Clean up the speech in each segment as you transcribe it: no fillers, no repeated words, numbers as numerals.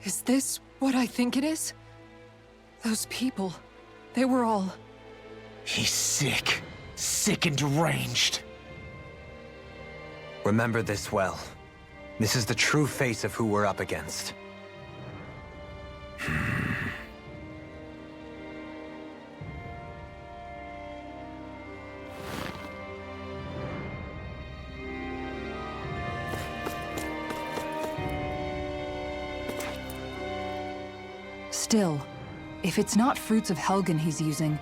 Is this what I think it is? Those people, they were all... He's sick. Sick and deranged. Remember this well. This is the true face of who we're up against. Still, if it's not fruits of Helgen he's using,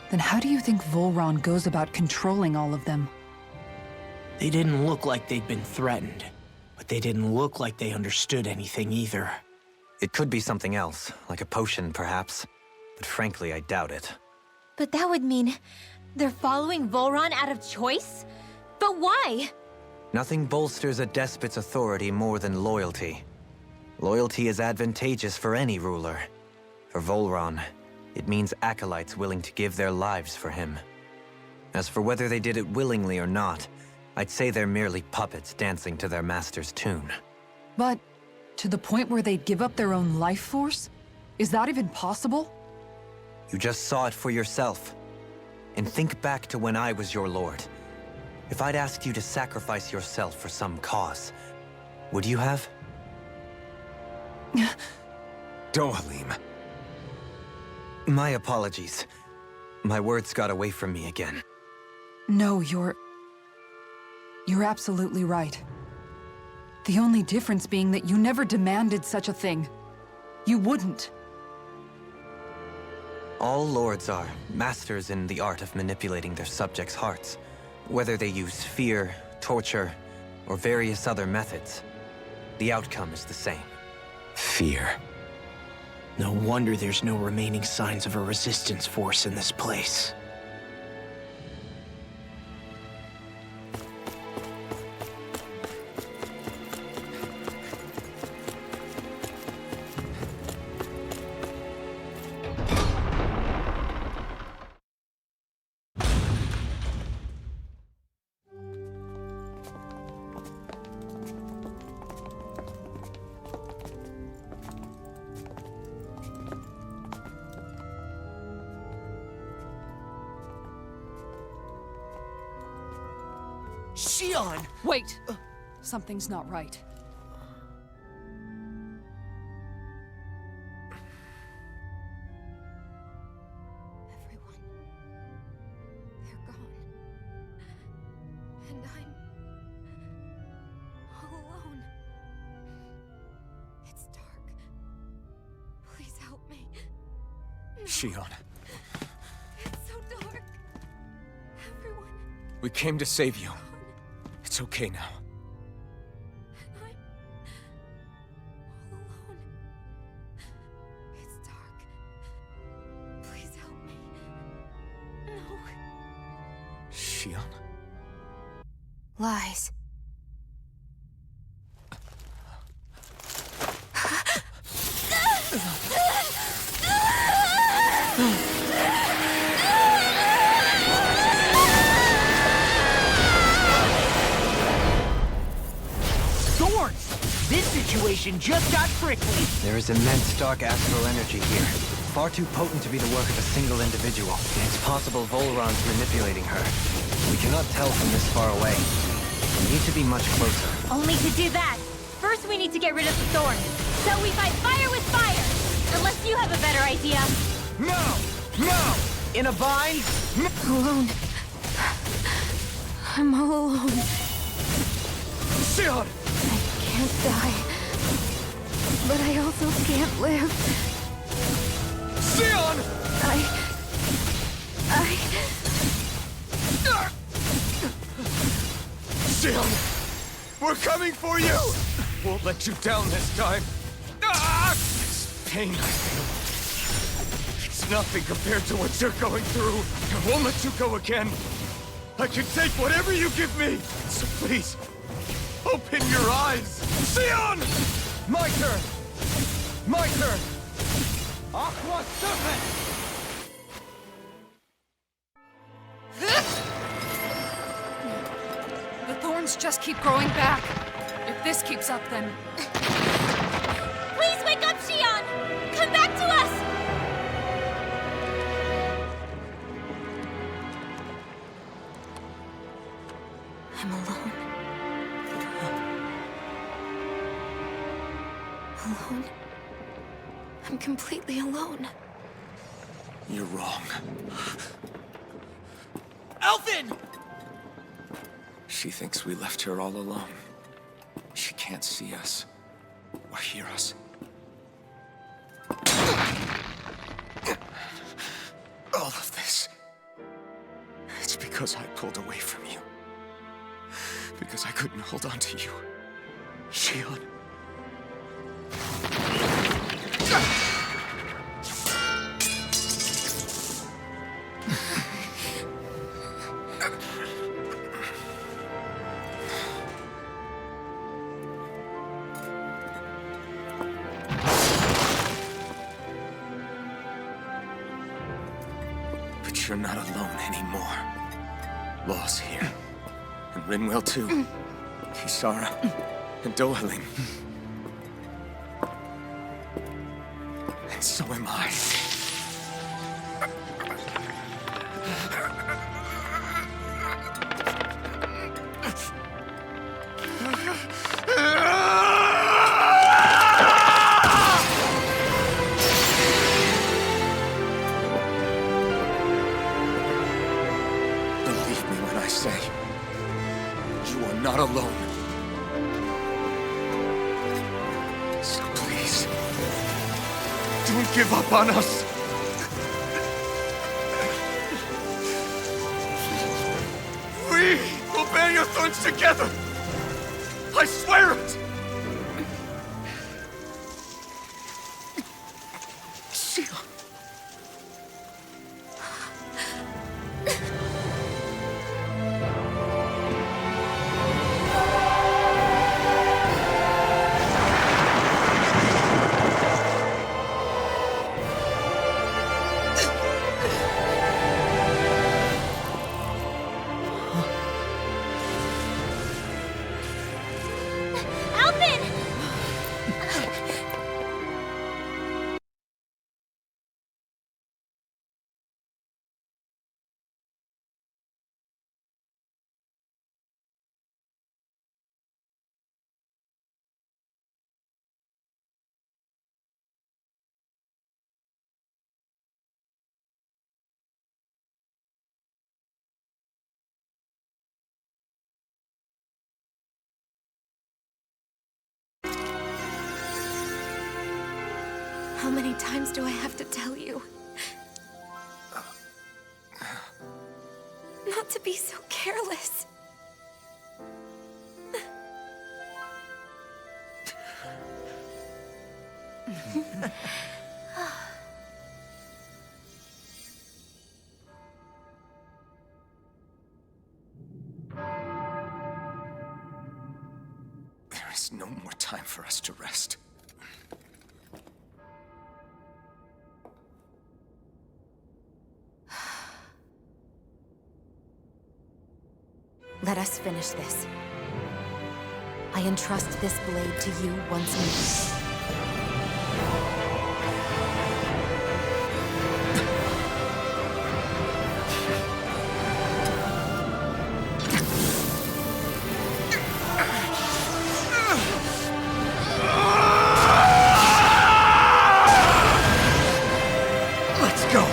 then how do you think Volron goes about controlling all of them? They didn't look like they'd been threatened, but they didn't look like they understood anything either. It could be something else, like a potion perhaps, but frankly I doubt it. But that would mean they're following Volron out of choice? But why? Nothing bolsters a despot's authority more than loyalty. Loyalty is advantageous for any ruler. For Volron, it means acolytes willing to give their lives for him. As for whether they did it willingly or not, I'd say they're merely puppets dancing to their master's tune. But to the point where they'd give up their own life force? Is that even possible? You just saw it for yourself. And think back to when I was your lord. If I'd asked you to sacrifice yourself for some cause, would you have? Dohalim. My apologies. My words got away from me again. No, you're absolutely right. The only difference being that you never demanded such a thing. You wouldn't. All lords are masters in the art of manipulating their subjects' hearts, whether they use fear, torture, or various other methods. The outcome is the same. Fear. No wonder there's no remaining signs of a resistance force in this place. Shion! Wait! Something's not right. Everyone. They're gone. And I'm... all alone. It's dark. Please help me. No, Shion, it's so dark. Everyone. we came to save you. It's okay now. And I'm... all alone. It's dark. Please help me. No. Shion? Lies. This situation just got prickly. There is immense dark astral energy here. Far too potent to be the work of a single individual. It's possible Volron's manipulating her. We cannot tell from this far away. We need to be much closer. Only to do that, first we need to get rid of the thorn. So we fight fire with fire! Unless you have a better idea. No! No! In a bind? Alone. I'm all alone. Shion! I can't die. But I also can't live. Shion! Shion! We're coming for you! Won't let you down this time. This pain I feel. It's nothing compared to what you're going through. I won't let you go again. I can take whatever you give me. So please, open your eyes. Shion! My turn. My turn. Aqua Serpent! The thorns just keep growing back. If this keeps up, then... Please wake up, I'm alone. Alone? I'm completely alone. You're wrong. Elfin! She thinks we left her all alone. She can't see us or hear us. All of this, it's because I pulled away from you. Because I couldn't hold on to you. Shion. But you're not alone anymore. Law's here. And Rinwell too. Kisara. And Dohalim. And so am I. Believe me when I say, you are not alone. So please, don't give up on us. We will bear your thorns together. I swear it. Shion. Alvin! How many times do I have to tell you? Not to be so careless. There is no more time for us to rest. Let us finish this. I entrust this blade to you once more. Let's go.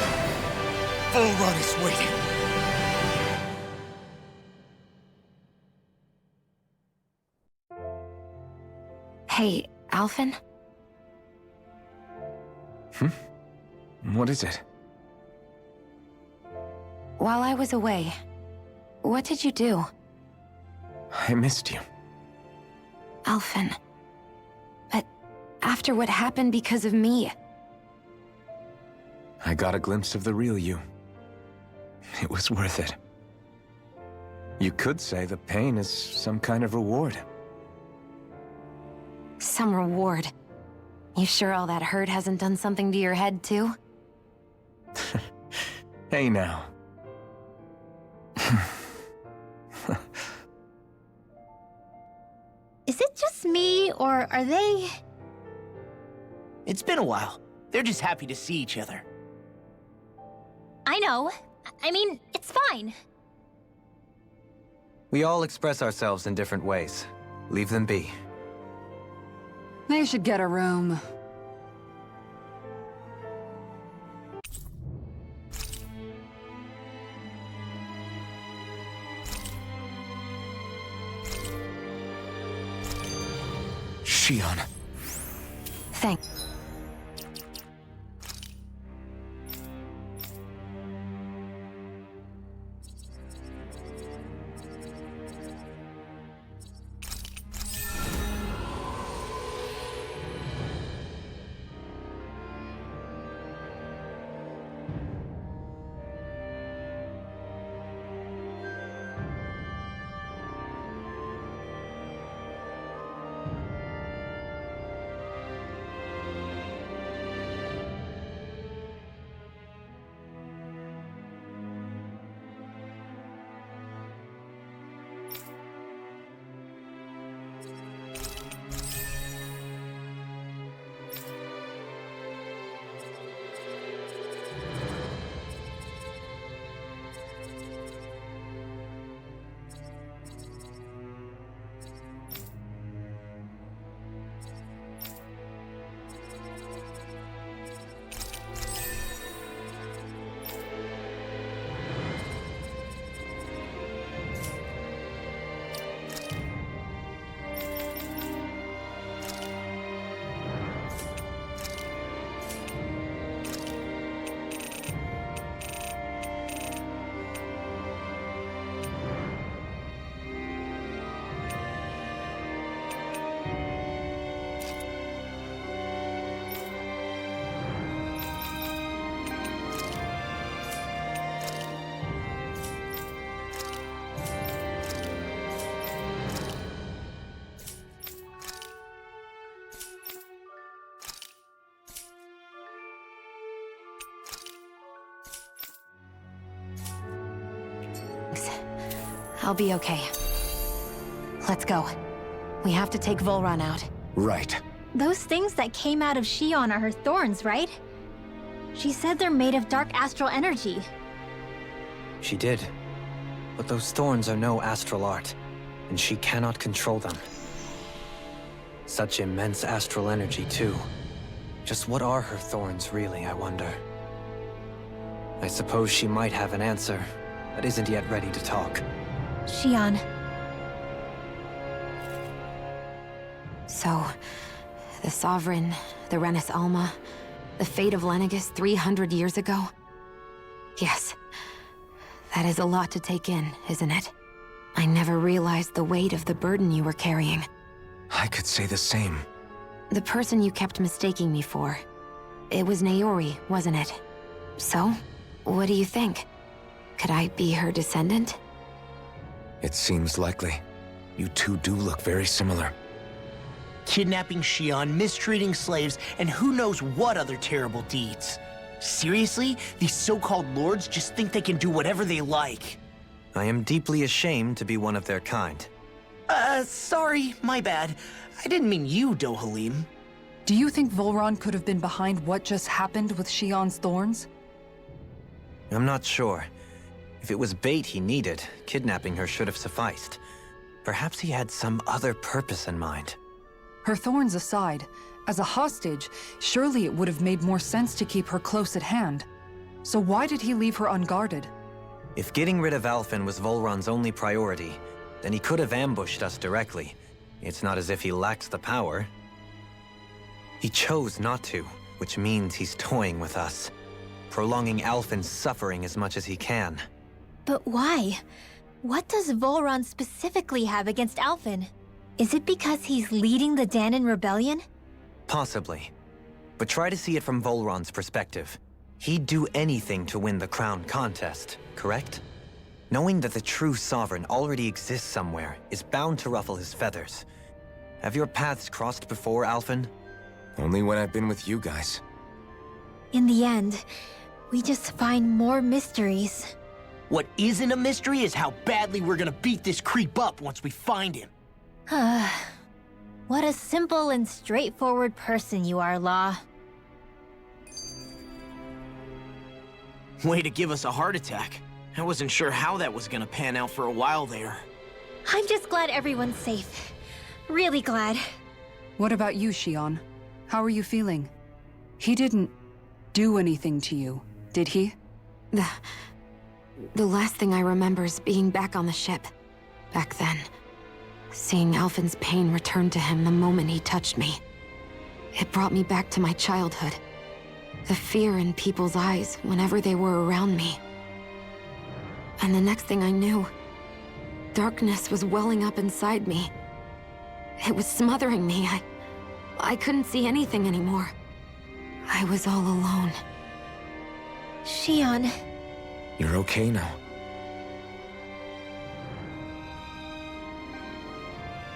Volron is waiting. Hey, Alphen? What is it? While I was away, what did you do? I missed you. Alphen. But after what happened because of me, I got a glimpse of the real you. It was worth it. You could say the pain is some kind of reward. some reward. You sure all that hurt hasn't done something to your head, too? Hey now. Is it just me, or are they... It's been a while. They're just happy to see each other. I know. I mean, it's fine. We all express ourselves in different ways. Leave them be. They should get a room. Shion. Thanks. I'll be okay. Let's go. We have to take Volron out. Right. Those things that came out of Shion are her thorns, right? She said they're made of dark astral energy. She did. But those thorns are no astral art, and she cannot control them. Such immense astral energy, too. Just what are her thorns, really, I wonder? I suppose she might have an answer, but isn't yet ready to talk. Shion. So, the Sovereign, the Renis Alma, the fate of Lenegis 300 years ago? Yes. That is a lot to take in, isn't it? I never realized the weight of the burden you were carrying. I could say the same. The person you kept mistaking me for. It was Naori, wasn't it? So, what do you think? Could I be her descendant? It seems likely. You two do look very similar. Kidnapping Shion, mistreating slaves, and who knows what other terrible deeds. Seriously? These so-called lords just think they can do whatever they like. I am deeply ashamed to be one of their kind. Sorry, my bad. I didn't mean you, Dohalim. Do you think Volron could have been behind what just happened with Shion's thorns? I'm not sure. If it was bait he needed, kidnapping her should have sufficed. Perhaps he had some other purpose in mind. Her thorns aside, as a hostage, surely it would have made more sense to keep her close at hand. So why did he leave her unguarded? If getting rid of Alphen was Volron's only priority, then he could have ambushed us directly. It's not as if he lacks the power. He chose not to, which means he's toying with us, prolonging Alphen's suffering as much as he can. But why? What does Volron specifically have against Alphen? Is it because he's leading the Danon rebellion? Possibly. But try to see it from Volron's perspective. He'd do anything to win the crown contest, correct? Knowing that the true sovereign already exists somewhere is bound to ruffle his feathers. Have your paths crossed before, Alphen? Only when I've been with you guys. In the end, we just find more mysteries. What isn't a mystery is how badly we're gonna beat this creep up once we find him. What a simple and straightforward person you are, Law. Way to give us a heart attack. I wasn't sure how that was gonna pan out for a while there. I'm just glad everyone's safe. Really glad. What about you, Shion? How are you feeling? He didn't do anything to you, did he? The last thing I remember is being back on the ship. Back then. Seeing Alphen's pain return to him the moment he touched me. It brought me back to my childhood. The fear in people's eyes whenever they were around me. And the next thing I knew, darkness was welling up inside me. It was smothering me. I couldn't see anything anymore. I was all alone. Shion, You're okay now.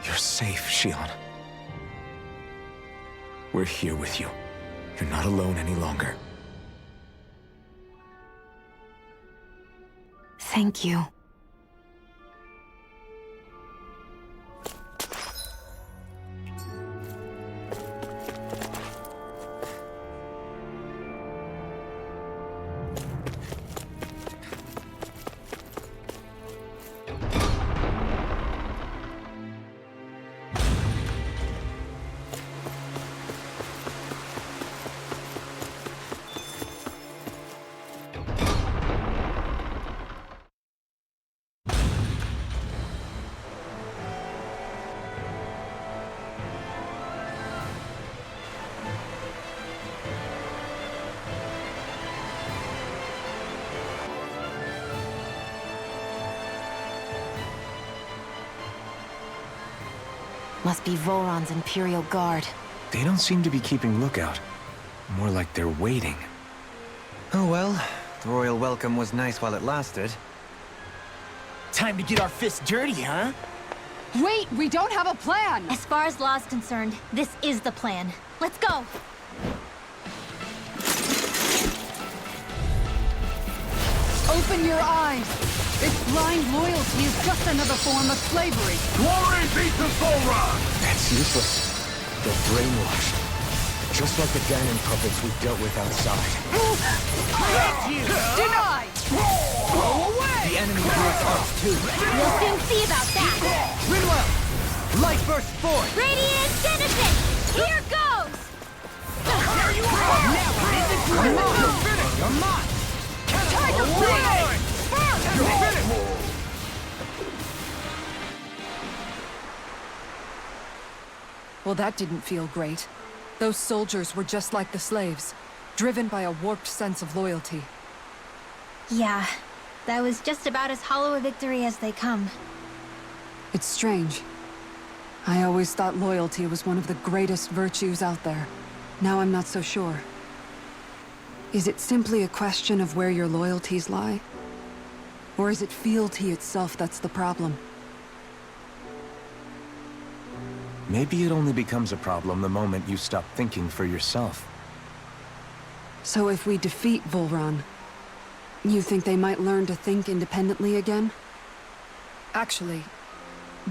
You're safe, Shion. We're here with you. You're not alone any longer. Thank you. Must be Volron's Imperial Guard. They don't seem to be keeping lookout. More like they're waiting. Oh well, the royal welcome was nice while it lasted. Time to get our fists dirty, huh? Wait, we don't have a plan! as far as law's concerned, this is the plan. Let's go! Open your eyes! This blind loyalty is just another form of slavery. Glory be to Volron! That's useless. They're brainwashed. Just like the Ganon puppets we dealt with outside. Denied! Go away! The enemy wields arts too. We'll soon see about that! Rinwell! Light burst forth! Radiant Genesis! Here goes! There you are! Now it isn't good! You're mine! Tiger Blade! Well, that didn't feel great. Those soldiers were just like the slaves, driven by a warped sense of loyalty. Yeah, that was just about as hollow a victory as they come. It's strange. I always thought loyalty was one of the greatest virtues out there. Now I'm not so sure. Is it simply a question of where your loyalties lie? Or is it fealty itself that's the problem? Maybe it only becomes a problem the moment you stop thinking for yourself. So if we defeat Volron, you think they might learn to think independently again? Actually,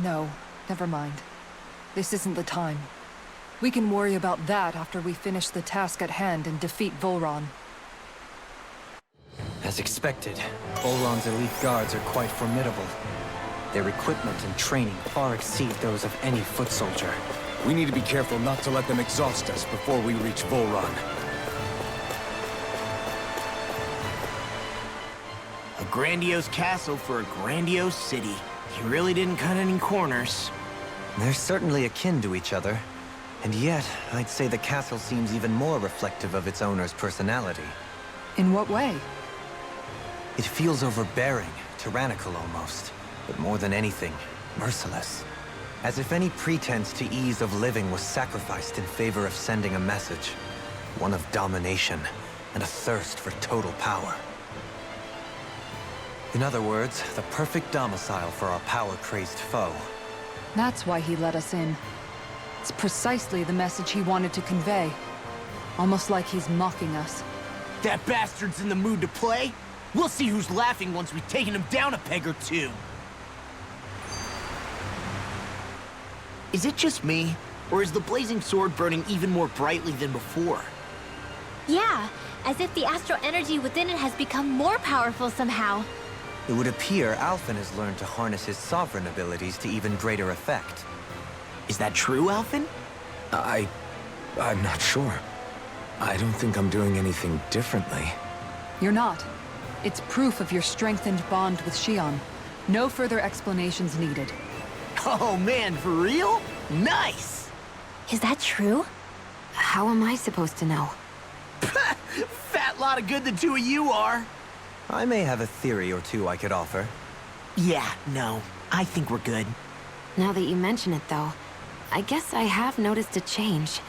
no. Never mind. This isn't the time. We can worry about that after we finish the task at hand and defeat Volron. As expected, Volron's elite guards are quite formidable. Their equipment and training far exceed those of any foot soldier. We need to be careful not to let them exhaust us before we reach Volron. A grandiose castle for a grandiose city. He really didn't cut any corners. They're certainly akin to each other. And yet, I'd say the castle seems even more reflective of its owner's personality. In what way? It feels overbearing, tyrannical almost. But more than anything, merciless. As if any pretense to ease of living was sacrificed in favor of sending a message. One of domination, and a thirst for total power. In other words, the perfect domicile for our power-crazed foe. That's why he let us in. It's precisely the message he wanted to convey. Almost like he's mocking us. That bastard's in the mood to play? We'll see who's laughing once we've taken him down a peg or two. Is it just me? Or is the blazing sword burning even more brightly than before? Yeah, as if the astral energy within it has become more powerful somehow. It would appear Alphen has learned to harness his sovereign abilities to even greater effect. Is that true, Alphen? I'm not sure. I don't think I'm doing anything differently. You're not. It's proof of your strengthened bond with Xion. No further explanations needed. Oh man, for real? Nice! Is that true? How am I supposed to know? Fat lot of good the two of you are. I may have a theory or two I could offer. Yeah, no. I think we're good. Now that you mention it, though, I guess I have noticed a change.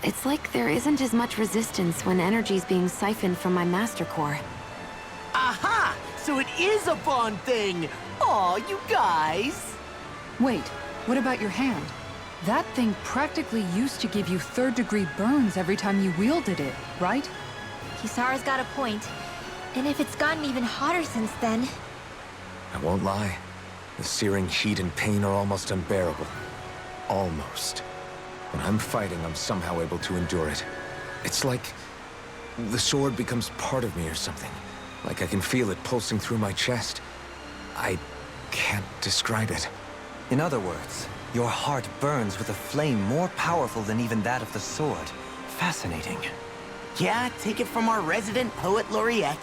It's like there isn't as much resistance when energy's being siphoned from my Master Core. Aha! So it is a bond thing! Aw, you guys! Wait, what about your hand? That thing practically used to give you third-degree burns every time you wielded it, right? Kisara's got a point. And if it's gotten even hotter since then... I won't lie. The searing heat and pain are almost unbearable. Almost. When I'm fighting, I'm somehow able to endure it. It's like the sword becomes part of me or something. Like I can feel it pulsing through my chest. I can't describe it. In other words, your heart burns with a flame more powerful than even that of the sword. Fascinating. Yeah, take it from our resident poet laureate.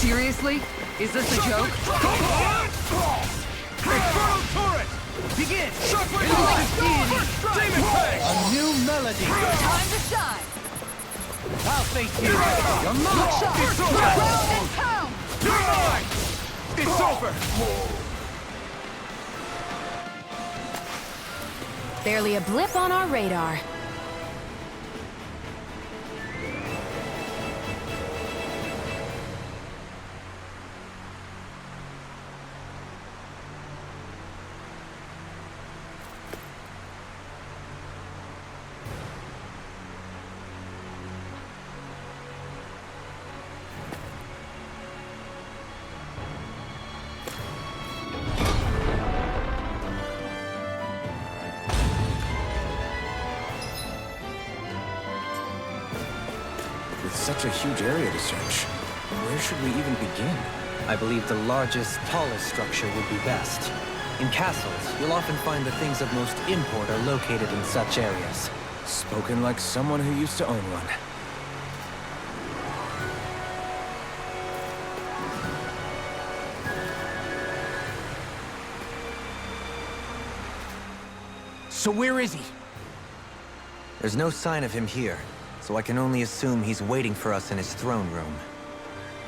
Seriously? Is this a joke? Infernal turret! Begin! Shockwave! Demon Fang! A new melody! Time to shine! I'll face you! You're mine! It's over! You're mine! It's over! Barely a blip on our radar. With such a huge area to search, where should we even begin? I believe the largest, tallest structure would be best. In castles, you'll often find the things of most import are located in such areas. Spoken like someone who used to own one. So where is he? There's no sign of him here. so I can only assume he's waiting for us in his throne room.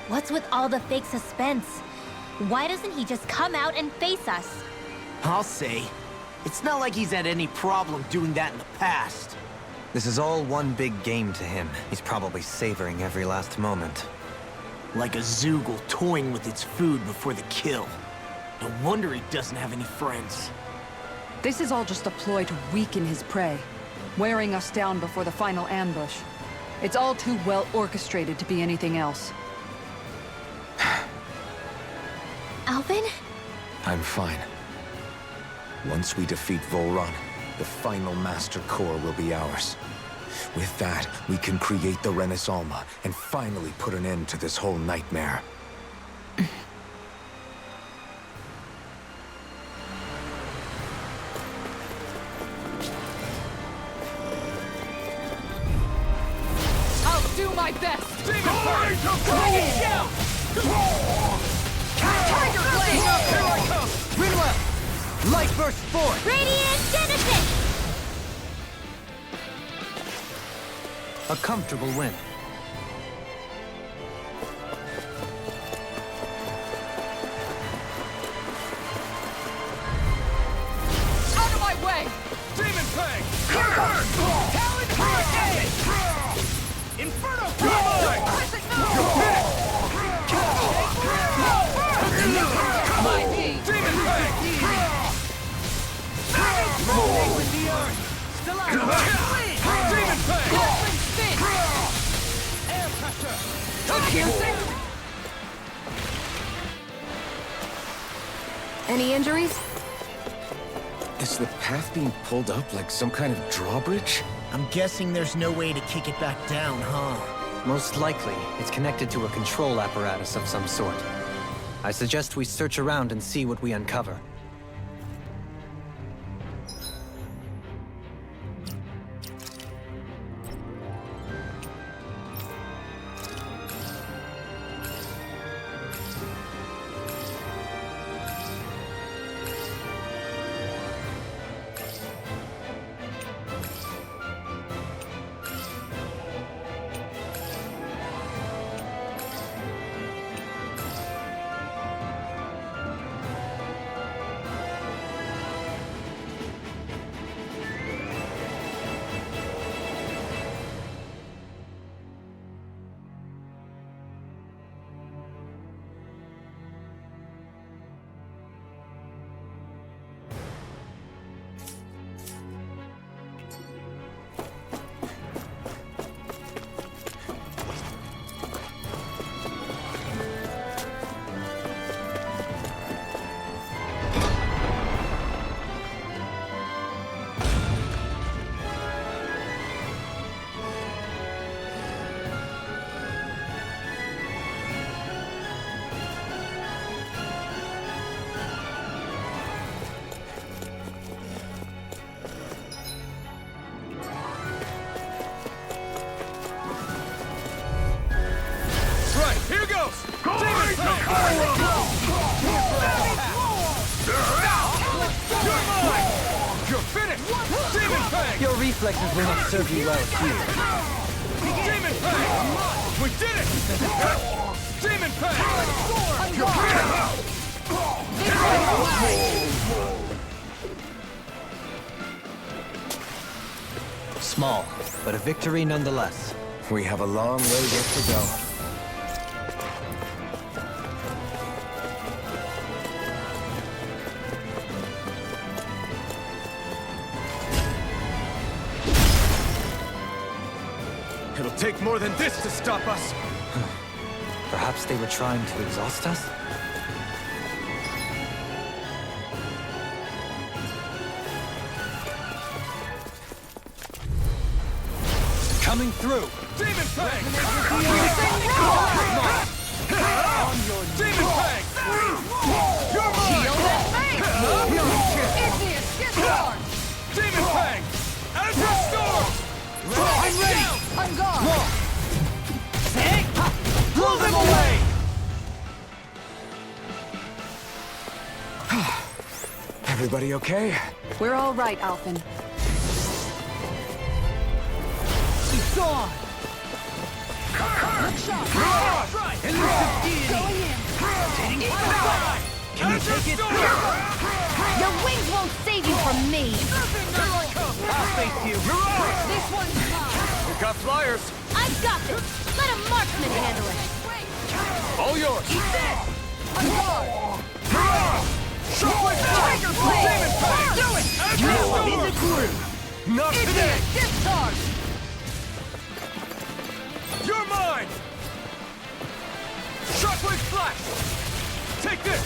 What's with all the fake suspense? Why doesn't he just come out and face us? I'll say, it's not like he's had any problem doing that in the past. This is all one big game to him. He's probably savoring every last moment. Like a Zoogle toying with its food before the kill. No wonder he doesn't have any friends. This is all just a ploy to weaken his prey, wearing us down before the final ambush. It's all too well orchestrated to be anything else. Alvin? I'm fine. Once we defeat Volron, the final Master Core will be ours. With that, we can create the Renis Alma and finally put an end to this whole nightmare. I'll do my best! Tiger Blade! Here I come! Rinwell! Light burst forth! Radiant Genesis! A comfortable win. Out of my way! Demon Fang! Talon Hurricane! Inferno Fang! Crescent Moon! Demon Fang! With the earth! Still out! Demon Fang! Air pressure! Any injuries? Is the path being pulled up like some kind of drawbridge? I'm guessing there's no way to kick it back down, huh? Most likely, it's connected to a control apparatus of some sort. I suggest we search around and see what we uncover. Here goes! Demon Fang! You're mine! You're finished! Demon Fang! Your reflexes will not serve you well here. Demon Fang! We did it! Demon Fang! You're Small, but a victory nonetheless. We have a long way yet to go. It'll take more than this to stop us! Perhaps they were trying to exhaust us? Coming through! Demon Fang! Demon Fang! You're mine! Demon Fang! Azure Storm! I'm ready! I'm gone! Blow them away! Everybody okay? We're all right, Alphen. Gone! Can you take it? Your wings won't save you from me! I'll face you. This one's mine! We got flyers. I've got this! Let a marksman handle it! All yours. Eat this! On guard! Shockwave Tiger blade! Do it! In the groove. Not today. Discharge! You're mine. Shockwave flash. Take this.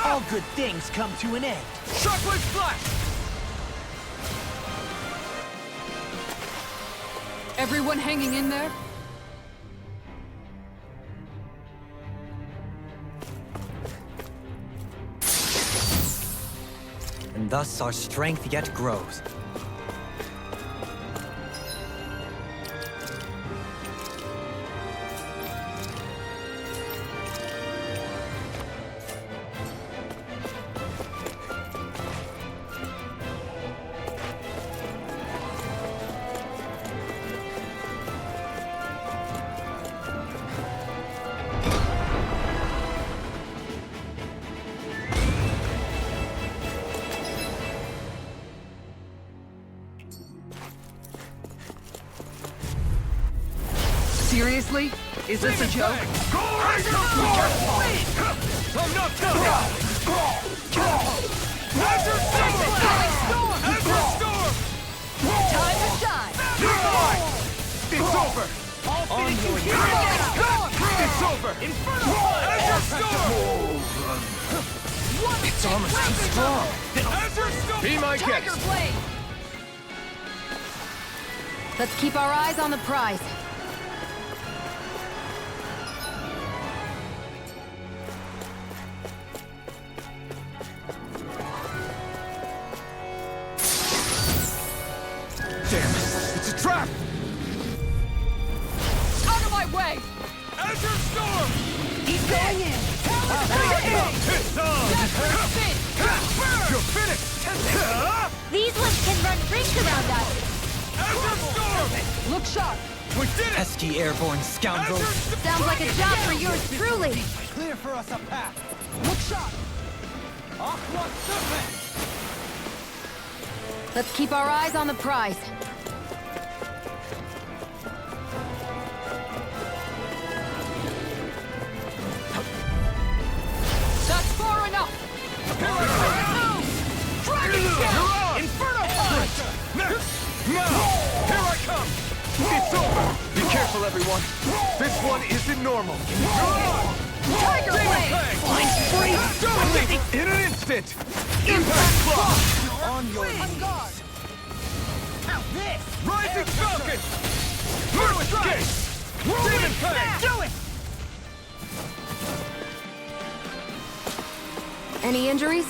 All good things come to an end. Shockwave flash. Everyone hanging in there? And thus our strength yet grows. Seriously? Is this a joke? I'm not done. Azure Storm! Azure Storm! Time to shine! You're mine! It's over! On your It's over! Azure Storm! Its armor's too strong! Azure Storm! Be my Tiger guest! blade! Let's keep our eyes on the prize. Damn! It's a trap! Out of my way! Azure Storm! He's going in! It's on! Spin! You're finished! These ones can run rings around us. Azure Storm! Look sharp! We did it! Pesky airborne scoundrels. Sounds like a job for yours truly. Clear for us a path. Look sharp! Aqua Serpent! Let's keep our eyes on the prize. That's far enough! Dragon Shell! Inferno Punch! Now! Here I come! It's over! Be careful, everyone! This one isn't normal! Tiger blade! Something in an instant! Impact Block! On your On guard! Now this! Rising Falcon! Earth Gate! Demon Fang! Do it! Any injuries?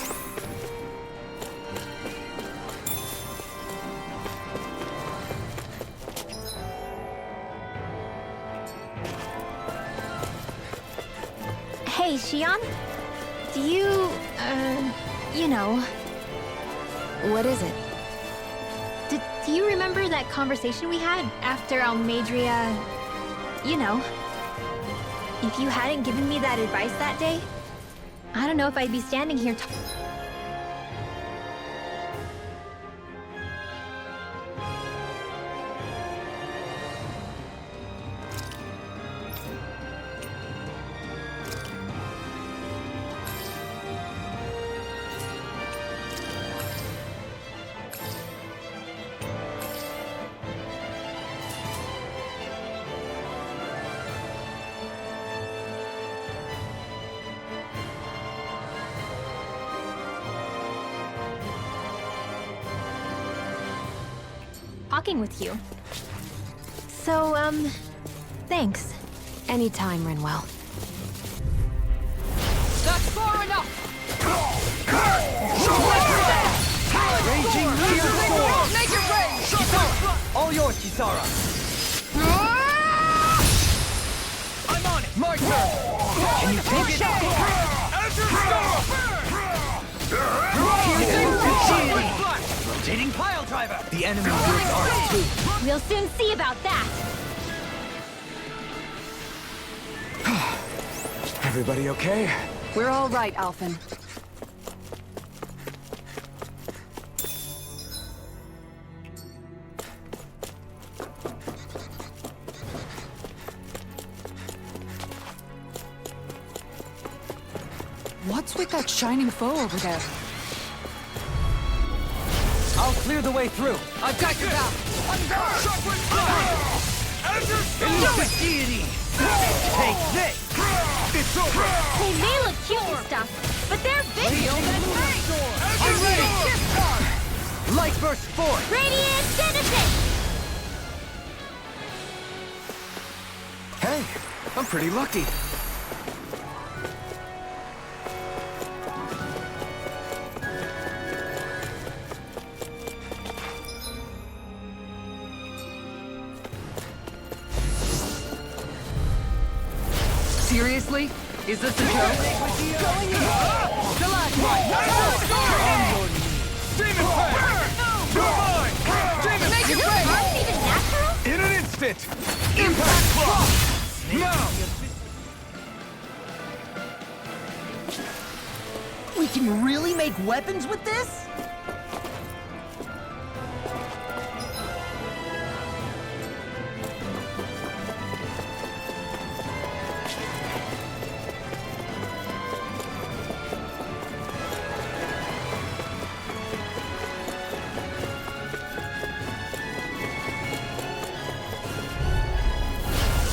Hey, Xion? Do you, you know, What is it? do you remember that conversation we had after Almadria, you know? If you hadn't given me that advice that day, I don't know if I'd be standing here talking with you. So, thanks. Anytime, Rinwell. That's far enough! Raging Meteor Storm! Make it rain! All yours, Kisara! I'm on it! My turn! Can you take it? Azure Storm! Rotating pile driver! The enemy wields ours too. We'll soon see about that. Everybody okay? We're all right, Alphen. What's with that shining foe over there? I'll clear the way through. I've got your back. Elusive deity! Take this! It's over! They may look cute and stuff, but they're vicious. I'm ready! Light burst forth! Radiant Citizen! Hey, I'm pretty lucky. Seriously? Is this a joke? Demon Fang! You're mine! Demon Is this arm even natural? In an instant! Impact Block! Now! We can really make weapons with this?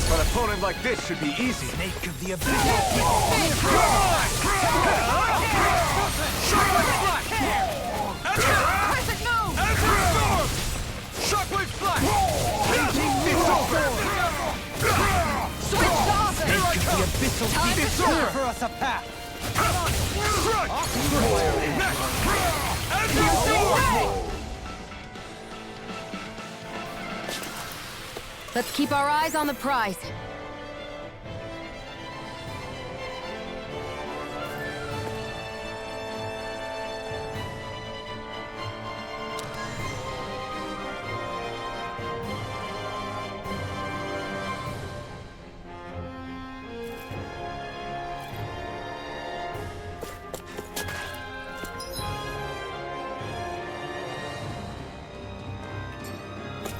An opponent like this should be easy. Snake of the abyss. Shockwave Flash! Shockwave Flash! It's over! Switch off! Snake of the abyssal deep. It's over! For us a path! Let's keep our eyes on the prize.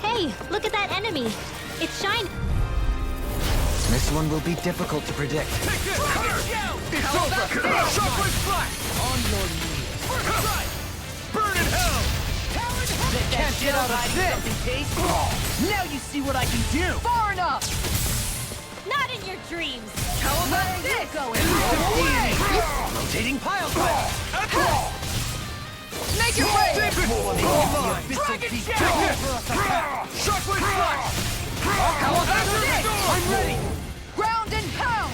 Hey, look at that enemy. It's shining. This one will be difficult to predict. Take this! It's over! Shockwave Flash! On your knees! First strike! Burn in hell! Can't get out of this! Now you see what I can do! Far enough! Not in your dreams. How about this? Rotating pile driver! Make your way! Dragon Shell! Shockwave Flash! How about this? I'm ready! Ground and pound!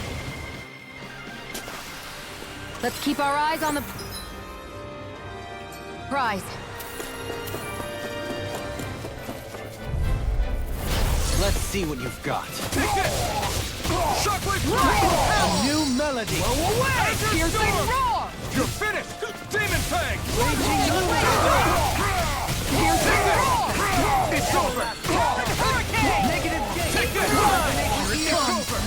Let's keep our eyes on the prize. Let's see what you've got. Take this! Shockwave Flash! A new melody! Piercing roar! You're finished! Demon Fang! Piercing roar! It's over! Hurricane! Negative gate! Take this! It's over!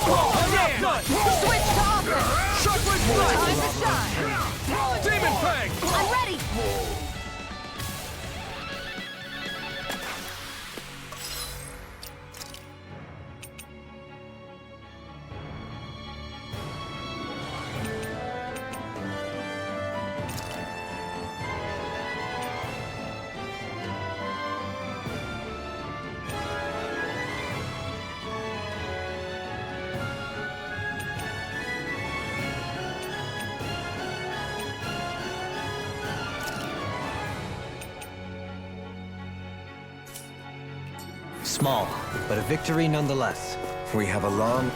I'm not done! Switch to offense! Shockwave Time Flash! to shine! Demon Fang! I'm ready! Small, but a victory nonetheless. We have a long...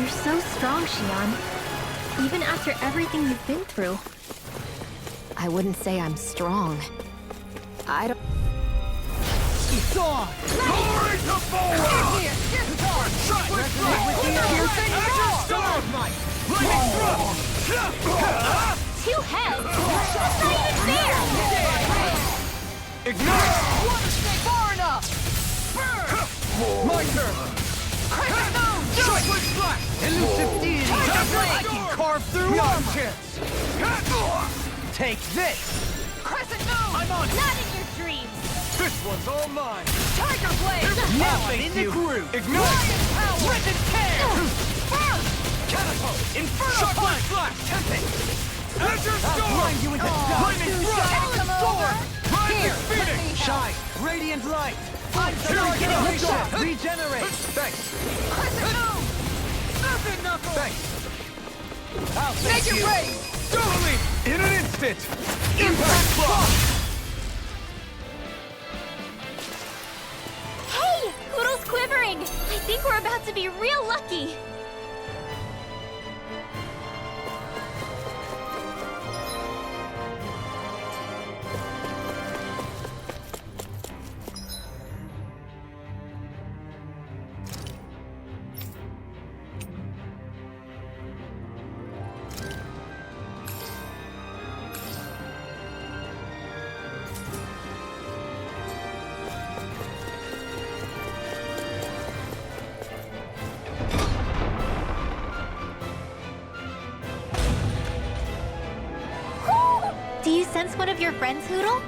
You're so strong, Xion. Even after everything you've been through. I wouldn't say I'm strong. I don't... It's on! Glory to Boa! Here, get on! Shot! Lightning thrust! Two heads? That's not even fair! Ignite! Far enough! Burn! My turn! Crescent moon! Chocolate splash! Elusive deity! I can carve through one chance! Take this! Crescent moon! I'm on it! Not in your dreams! This one's all mine! Tiger blade! Now I'm in the groove! Ignite! Lion power! Rip and tear! Burn! Catapult! Inferno flash! Tempting! Azure Storm! Blind you into Lightning thrust! Come over! Rise Here, of Phoenix! let me Shine! Radiant light! Regeneration! Regenerate! Thanks! Crescent moon! Nothing, Knuckles! Thanks! I'll Make thank it you! rain! Totally! In an instant! Impact block! Hey! Poodle's quivering! I think we're about to be real lucky! Do you sense one of your friends, Hoodle?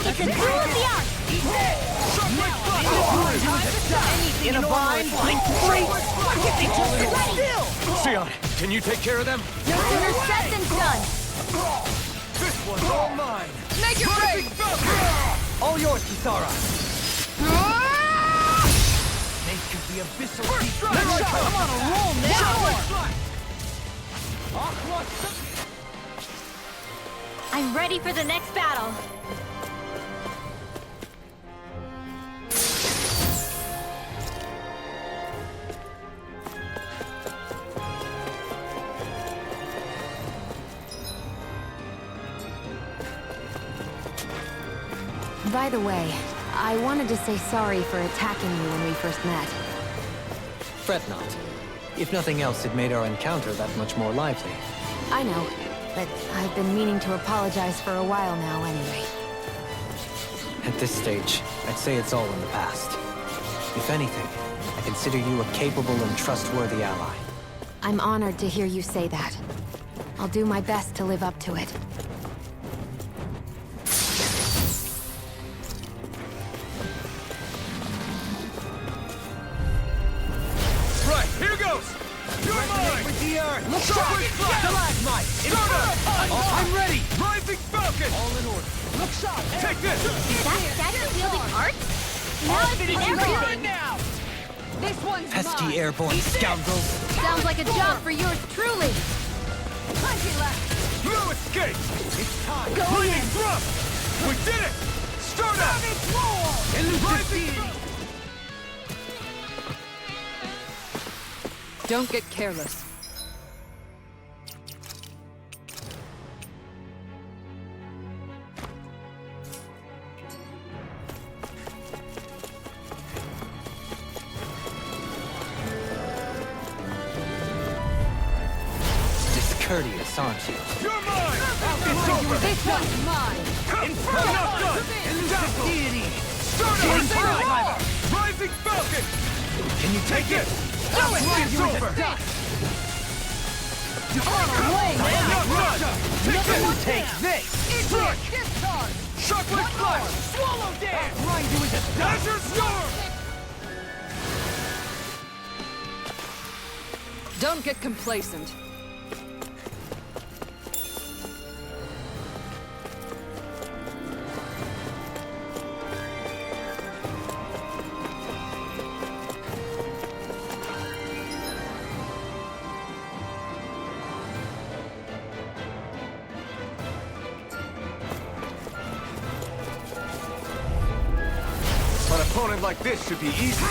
It's a duel of the arts! In a vine? Great! Ready! Xion, can you take care of them? No sooner said than done! This one's all mine! Make it rain! All yours, Kisara! Nature the abyssal deep. I'm on a roll now! I'm ready for the next battle! By the way, I wanted to say sorry for attacking you when we first met. Fret not. If nothing else, it made our encounter that much more lively. I know, but I've been meaning to apologize for a while now anyway. At this stage, I'd say it's all in the past. If anything, I consider you a capable and trustworthy ally. I'm honored to hear you say that. I'll do my best to live up to it. Right, here goes! You're mine! With the earth! Look sharp! Stalagmite! Start up! I'm ready! Rising Falcon! All in order. Look sharp! Take this! Is that statue wielding art? Now I've seen everything! now! This one's Pesky mine. airborne scoundrels! Sounds like a job for yours truly. Plenty left. No escape! It's time! Go Lightning in. thrust! We did it! Start up! Rising Falcon! Don't get careless. Discourteous, aren't you? You're mine! It's over! This one's mine. Inferno! Not done! Dazzle! Deity! Start up! Rising Falcon! Can you Take it! Do it! It's over! Away! Not done! Take it! Take this! Strike! Discharge! Shockwave Flash! Swallow dare! Grind you into Azure Storm! Don't get complacent. An opponent like this should be easy.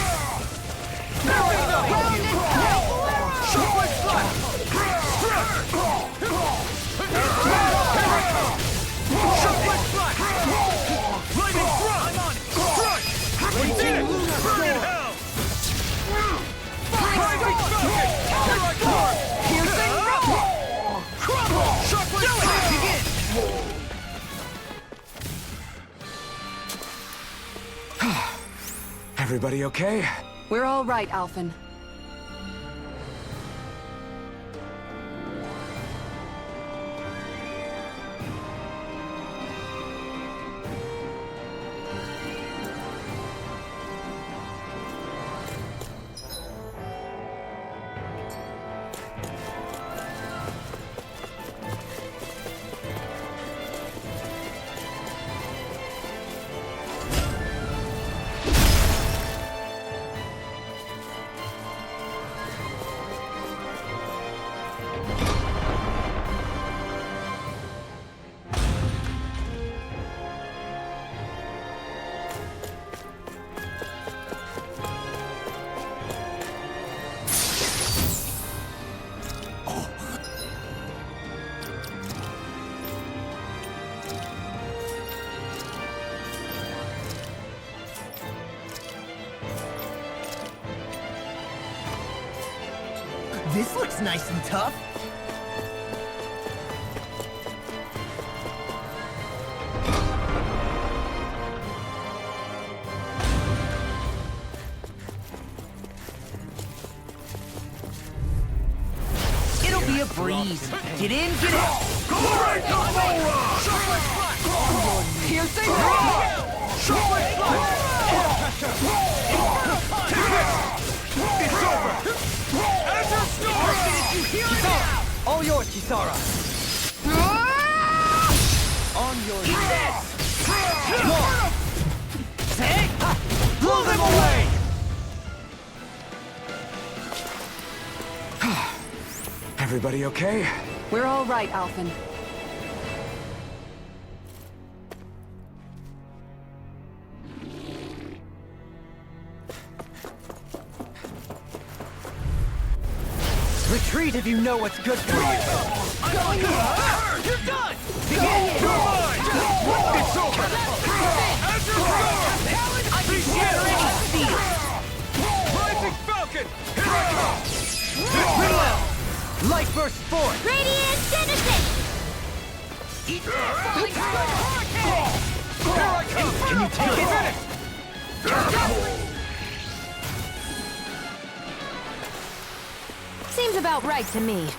Everybody okay? We're all right, Alphen. This looks nice and tough. It'll be a breeze. Get in, get out. Piercing! It's over! Azure Storm! All yours, Kisara! On your knees. Take! Blow them away! Everybody okay? We're all right, Alphen. Retreat if you know what's good for you! You're done! You're mine! It's over! Azure Storm! Be shattering steel! Rising Falcon! Here I come! Reload! Light burst forth! Radiant Citizen! Eat Here I come! Can you take it? Seems about right to me.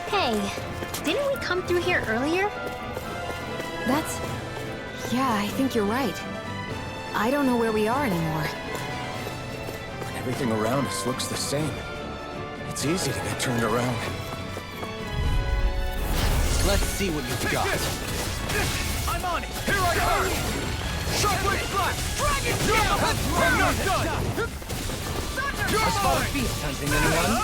Hey, didn't we come through here earlier? That's... Yeah, I think you're right. I don't know where we are anymore. When everything around us looks the same, it's easy to get turned around. Let's see what you've got. I'm on it! Here I come! Shockwave Flash! Dragon Tail! I'm not done! You're mine! Beast hunting anyone?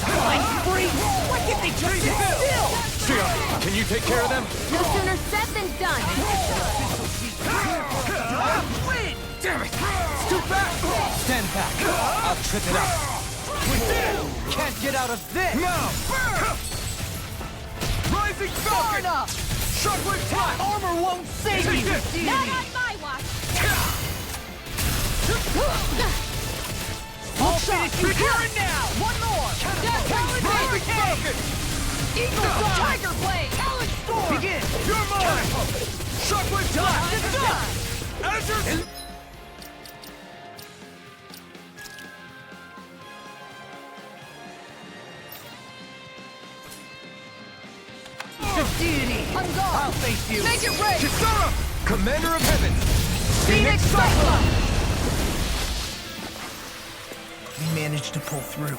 Flying free? Why can't they just sit still? Shion, can you take care of them? No sooner said than done. Win! Damn it! Scoot back! Stand back. I'll trip it up. Can't get out of this! Now! Rising Falcon! Shockwave Flash! Armor won't save Take you! this! Not on my watch. I'll finish you here and now! One more! Rising Falcon! Eagle Dawn! Tiger Blade. Talon Storm! Begin! You're mine! Shockwave Flash! Azure... Deity! I'll face you! Make it rain. Kisara! Commander of Heaven! Phoenix Cyclone. We managed to pull through.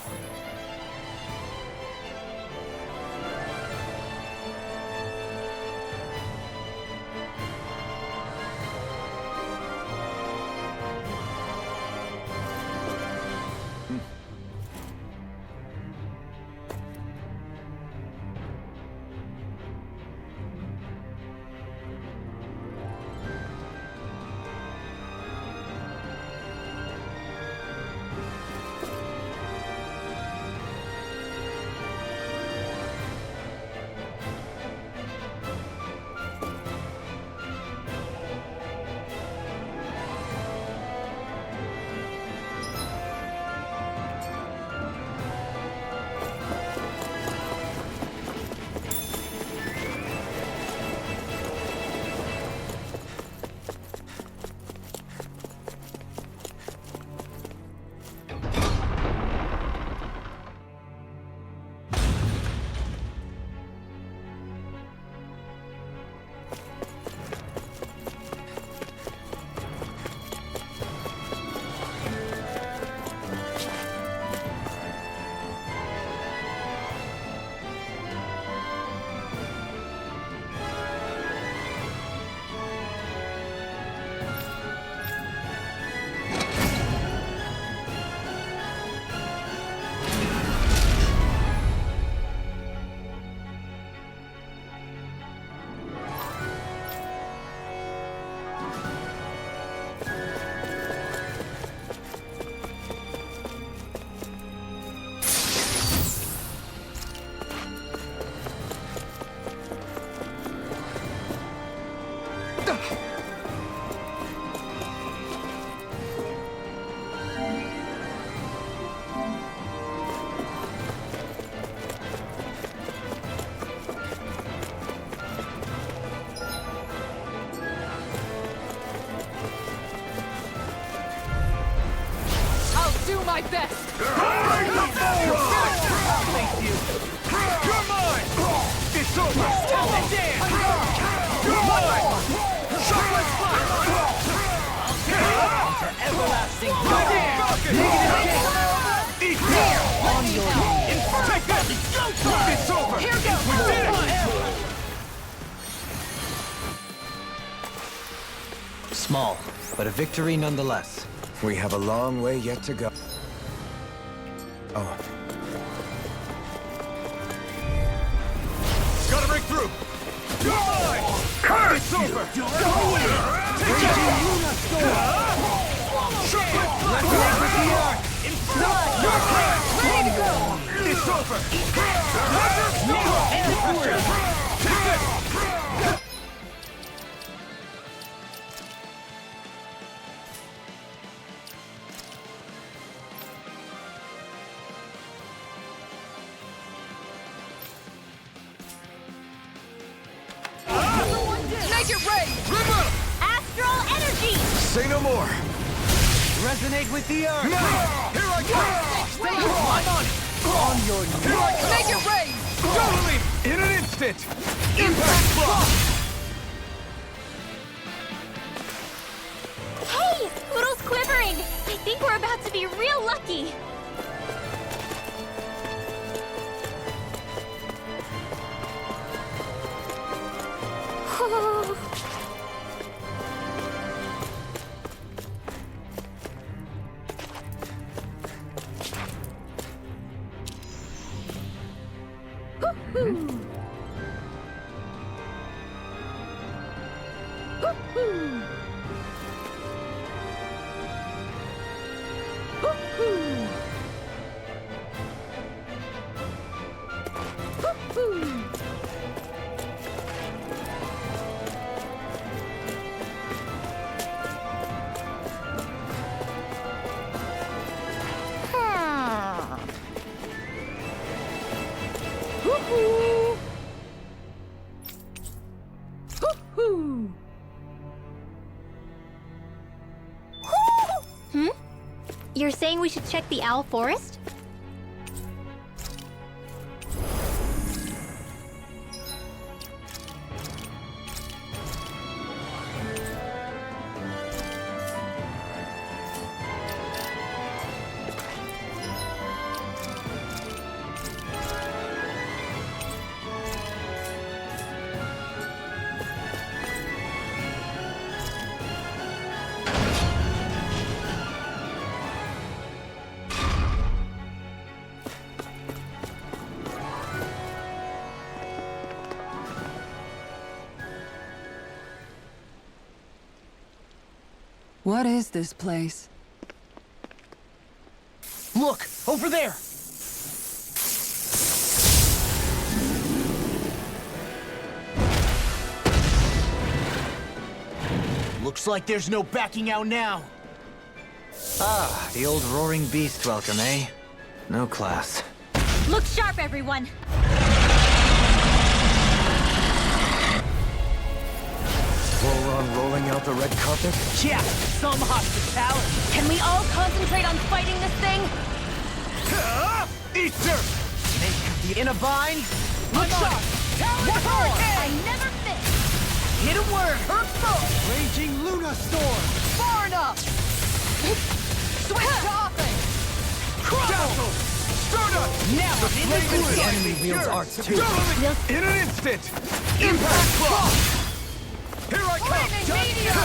Do my best. I'll face you! You're mine! It's over! Stop the dance! You're mine! Shockwave For everlasting Falcon! Eat this! on your Take this! It's over! Here goes. We did it! Small, but a victory nonetheless. We have a long way yet to go. Oh. Gotta break through! You're mine! It's over! Raging Luna Storm! Resonate with the earth! Ready to go! It's over! Make it rain! Remove! Astral energy! Say no more! Resonate with the earth! Now! Here I come! I'm on it! On your knees! Here I come! Make it rain! Totally! In an instant! Impact block! Hey! Poodle's quivering! I think we're about to be real lucky! You're saying we should check the Owl Forest? What is this place? Look, over there! Looks like there's no backing out now. Ah, the old roaring beast welcome, eh? No class. Look sharp, everyone! Volron rolling out the red carpet? Yeah, some hospitality. Can we all concentrate on fighting this thing? Eat dirt! In a bind? Look sharp! One more! I never miss! Hit a word! Raging Luna Storm! Far enough! Switch to offense! Dazzle! Stardust! Now, The enemy wields arts too. In an instant! Impact block! Here I come! Flaming meteor!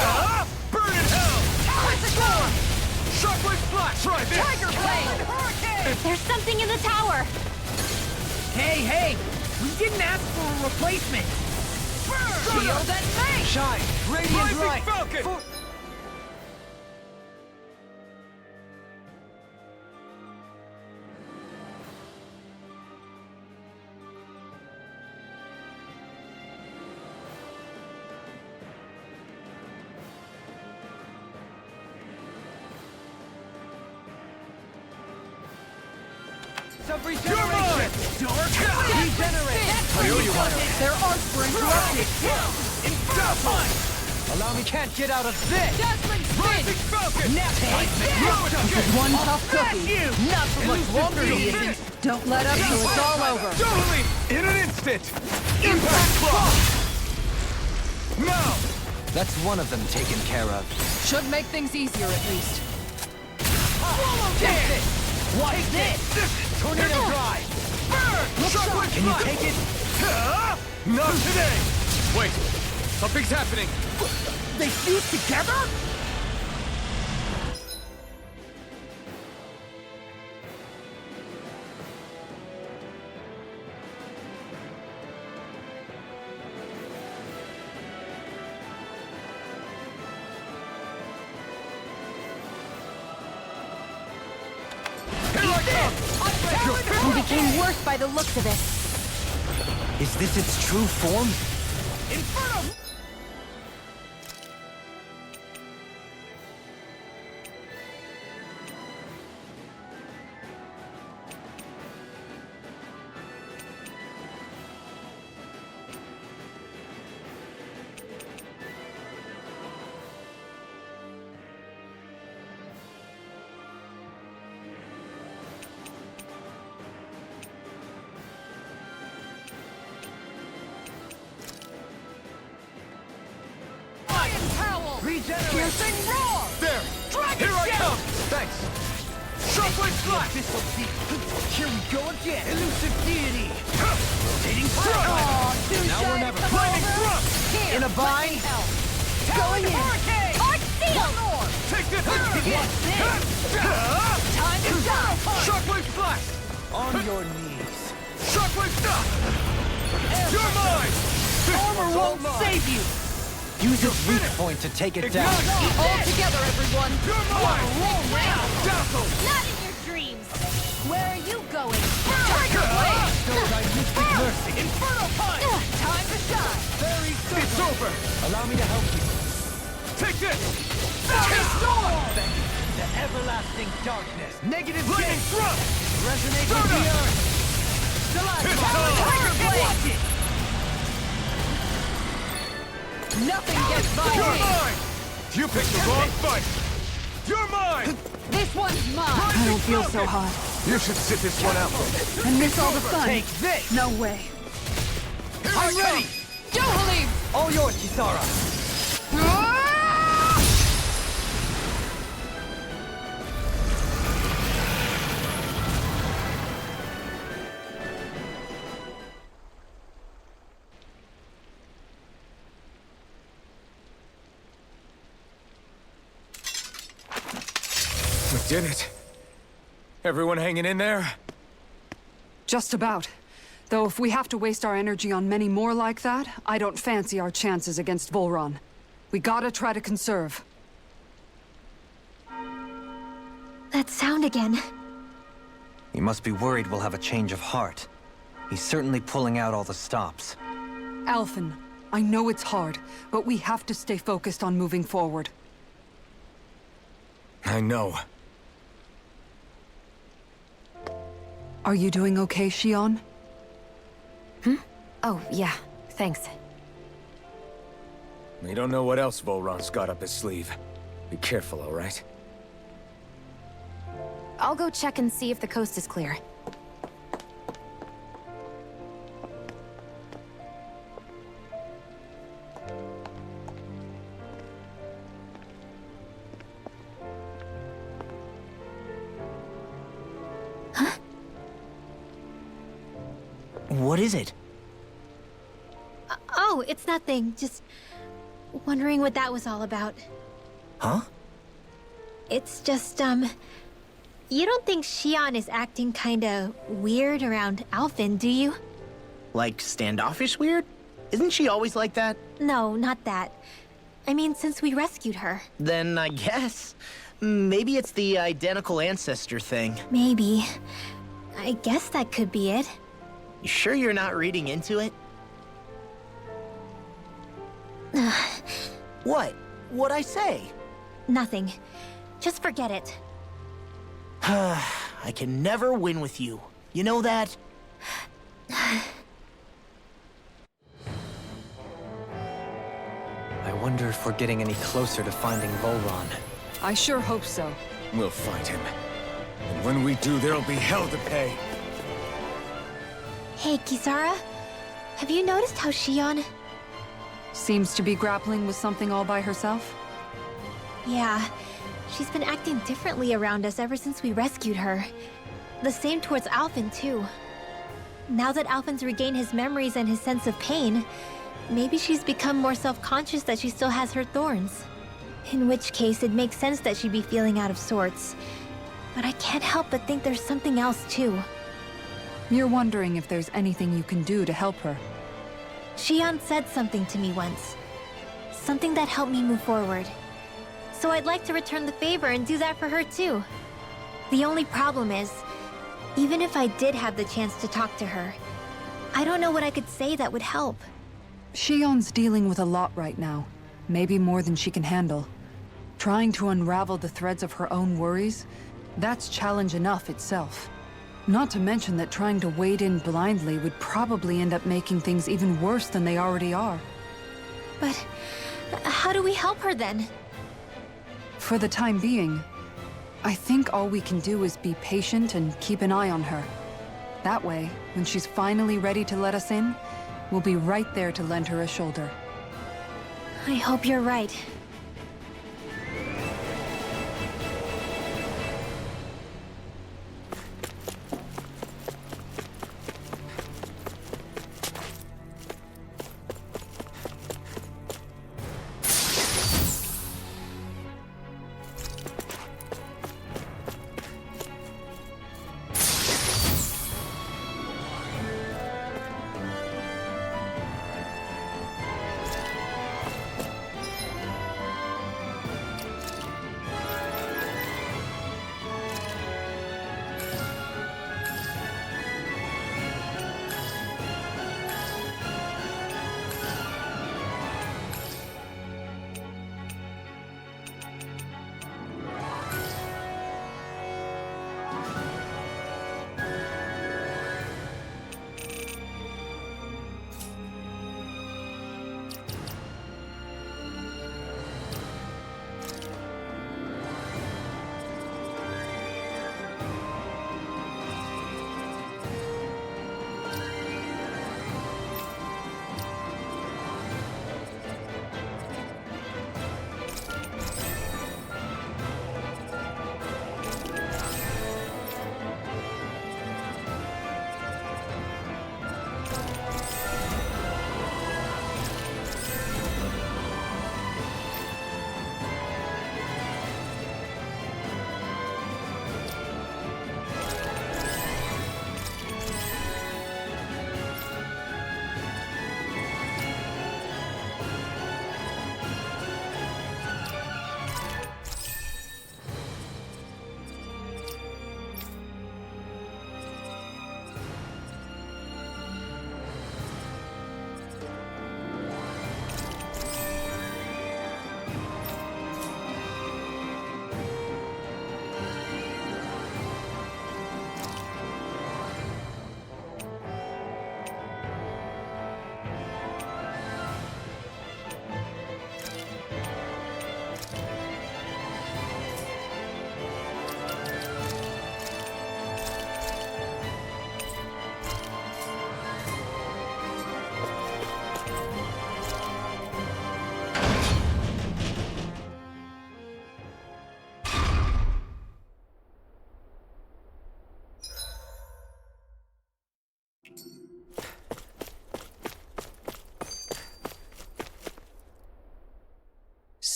Burn in hell! Talent storm! Shockwave flash! Try this! Tiger blade! Hurricane! There's something in the tower! Hey! We didn't ask for a replacement! Shield and mace! Shine! Radiant Rising light! Falcon! You're mine! Regenerate! I owe you one. Their arts were interrupted! Allow me, can't get out of this! Dazzling Rising spin! Falcon! This is one tough cookie. Not for much longer, he isn't. Don't let up till it's all over. Totally! In an instant! Impact block! Now! That's one of them taken care of. Should make things easier at least. Take it! Watch this! Tornado drive! Burn! Shockwave Can you flash! take it? Not today! Wait, something's happening! They fuse together? He became worse by the looks of it. Is this its true form? Inferno! Piercing roar! There! Dragon Here I Shell! come! Thanks! Shockwave Flash! Here we go again. Elusive deity. Rotating Oh, too Now shy or to never. come Flaming over. Thrust! Here, In a bind. hell. Going in. Hurricane! Arc seal! One more! Take this! What's this? Time to shine! Shockwave Flash! On your knees. Shockwave Stop! You're mine! Armor It's all won't mine. save you. Use its weak finished. point to take it Ignite. down. All together, everyone! You're mine! Now! Dazzle! Not in your dreams. Where are you going? Tiger Blade! So thy mystic mercy. Inferno Punch! Time to shine! Very soon. It's over! Allow me to help you. Take this! Storm! The everlasting darkness. Negative Lightning J. Thrust! Resonate Soda. with the earth. It's Tiger on! Blade! Watch it. Nothing gets by You're me! mine! You picked the wrong fight! You're mine! This one's mine! I don't feel so hot. You should sit this one out. And miss all the fun. Take this. No way. I'm ready. Johali! All yours, Kisara. We did it. Everyone hanging in there? Just about. Though if we have to waste our energy on many more like that, I don't fancy our chances against Volron. We gotta try to conserve. That sound again. You must be worried we'll have a change of heart. He's certainly pulling out all the stops. Alphen, I know it's hard, but we have to stay focused on moving forward. I know. Are you doing okay, Shion? Oh, yeah. Thanks. We don't know what else Volron's got up his sleeve. Be careful, all right? I'll go check and see if the coast is clear. What is it? Oh, it's nothing. Just wondering what that was all about. Huh? It's just, you don't think Shion is acting kinda weird around Alphen, do you? Like standoffish weird? Isn't she always like that? No, not that. I mean, since we rescued her. Then I guess. Maybe it's the identical ancestor thing. Maybe. I guess that could be it. You sure you're not reading into it? What? What'd I say? Nothing. Just forget it. I can never win with you. You know that? I wonder if we're getting any closer to finding Volron. I sure hope so. We'll find him. And when we do, there'll be hell to pay. Hey, Kisara. Have you noticed how Shion... Seems to be grappling with something all by herself. Yeah, she's been acting differently around us ever since we rescued her. The same towards Alphen, too. Now that Alphen's regained his memories and his sense of pain, maybe she's become more self-conscious that she still has her thorns. In which case, it makes sense that she'd be feeling out of sorts. But I can't help but think there's something else, too. You're wondering if there's anything you can do to help her. Shion said something to me once. Something that helped me move forward. So I'd like to return the favor and do that for her too. The only problem is, Even if I did have the chance to talk to her, I don't know what I could say that would help. Shion's dealing with a lot right now. Maybe more than she can handle. Trying to unravel the threads of her own worries, that's challenge enough itself. Not to mention that trying to wade in blindly would probably end up making things even worse than they already are. But how do we help her then? For the time being, I think all we can do is be patient and keep an eye on her. That way, when she's finally ready to let us in, we'll be right there to lend her a shoulder. I hope you're right.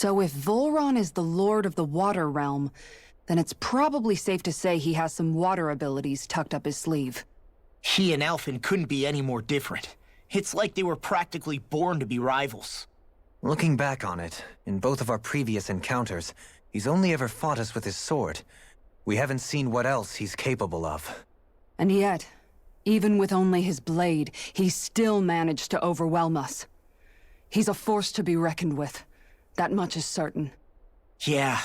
So if Volron is the Lord of the Water Realm, then it's probably safe to say he has some water abilities tucked up his sleeve. He and Alphen couldn't be any more different. It's like they were practically born to be rivals. Looking back on it, in both of our previous encounters, he's only ever fought us with his sword. We haven't seen what else he's capable of. And yet, even with only his blade, he still managed to overwhelm us. He's a force to be reckoned with. That much is certain. Yeah,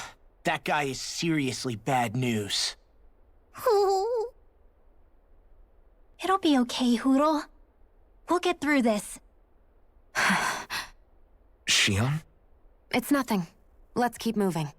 that guy is seriously bad news. It'll be okay, Hootle. We'll get through this. Shion? It's nothing. Let's keep moving.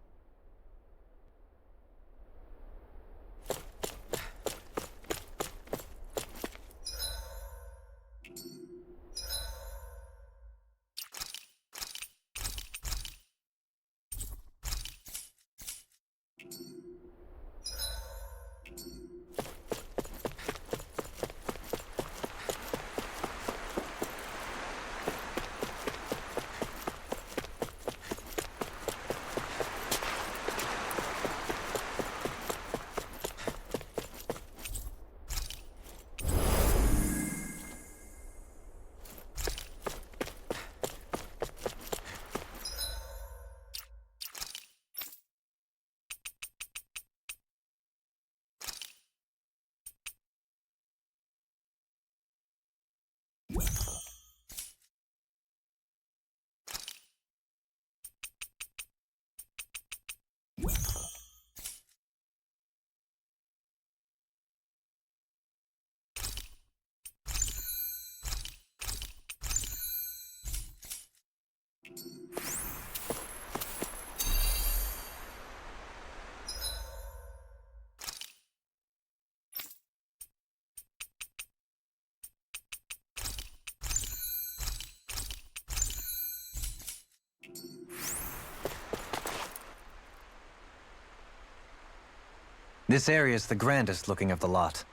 This area is the grandest looking of the lot,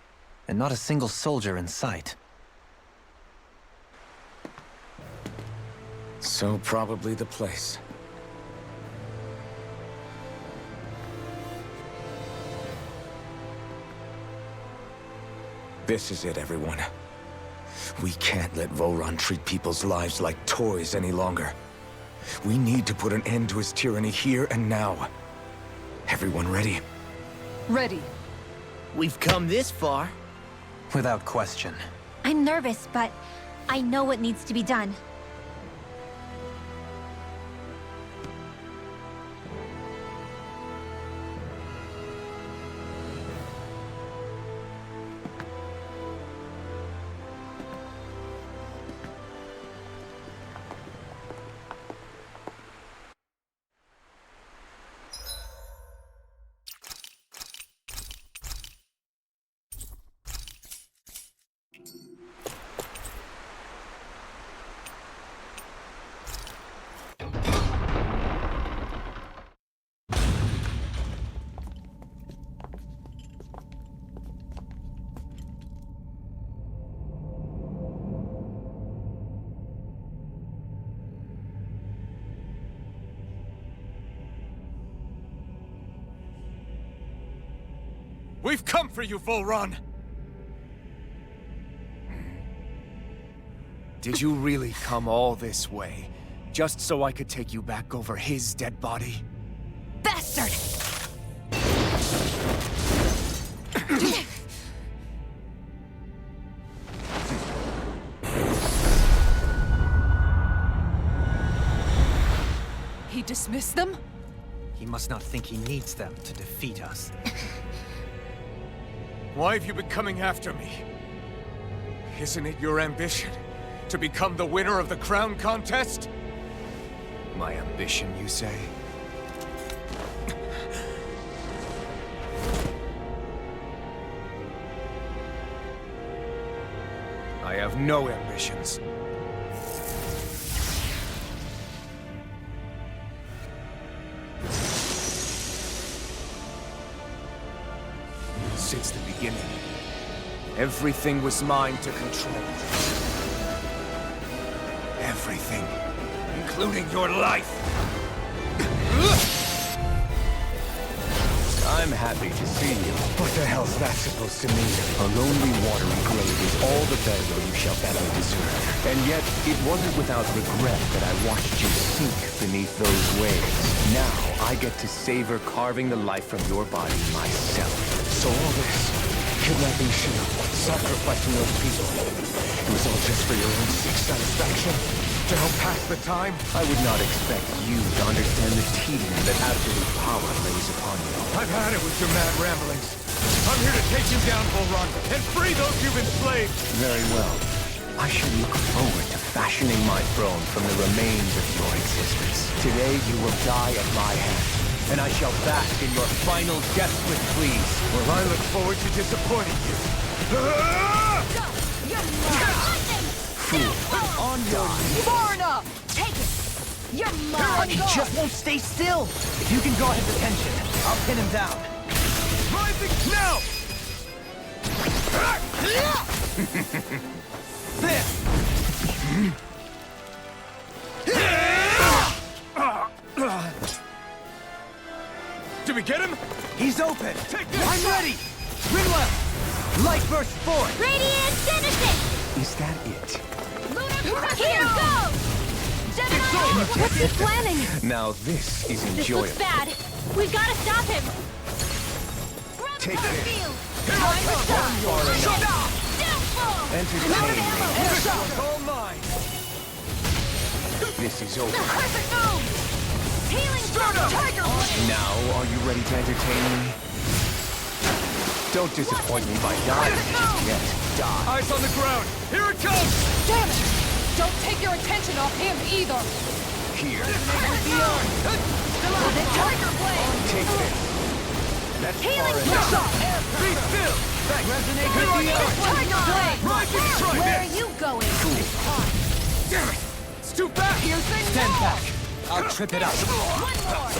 and not a single soldier in sight. So probably the place. This is it, everyone. We can't let Volron treat people's lives like toys any longer. We need to put an end to his tyranny here and now. Everyone ready? Ready. We've come this far. Without question. I'm nervous, but I know what needs to be done. We've come for you, Volron! Did you really come all this way, just so I could take you back over his dead body? Bastard! He dismissed them? He must not think he needs them to defeat us. Why have you been coming after me? Isn't it your ambition to become the winner of the crown contest? My ambition, you say? I have no ambitions. Since the beginning, everything was mine to control. Everything, including your life. I'm happy to see you. What the hell's that supposed to mean? A lonely, watery grave is all the burial you shall ever deserve. And yet, it wasn't without regret that I watched you sink beneath those waves. Now, I get to savor carving the life from your body myself. So all this, kidnapping Shia, sacrificing those people, it was all just for your own sick satisfaction? To help pass the time? I would not expect you to understand the tedium that absolute power lays upon you. I've had it with your mad ramblings. I'm here to take you down, Volron, and free those you've enslaved! Very well. I shall look forward to fashioning my throne from the remains of your existence. Today you will die at my hand, and I shall bask in your final desperate pleas. Well, I look forward to disappointing you. On your knees. Far enough! Take it! You're mine! He just won't stay still. If you can draw his attention, I'll pin him down. Rising now! Did we get him? He's open. Take this! I'm ready. Ring left. Light burst forward. Radiant Genesis! Is that it? Here goes! Gemini! What's he planning? Now this is This enjoyable. looks bad. We've got to stop him! Take this. Downfall! Entertain me. This one's all mine. This is over. Perfect move! Healing Tiger Blade! Now, are you ready to entertain me? Don't disappoint me by dying just yet. Die. Eyes on the ground. Here it comes! Damn it! Don't take your attention off him either! Here. Tiger Blade! Take this. That's Healing far enough. Be still! Resonate Tiger with the earth. Blade! Rising, try Where are this! you going? Damn it! It's too back! Stand back. I'll trip it up. One more!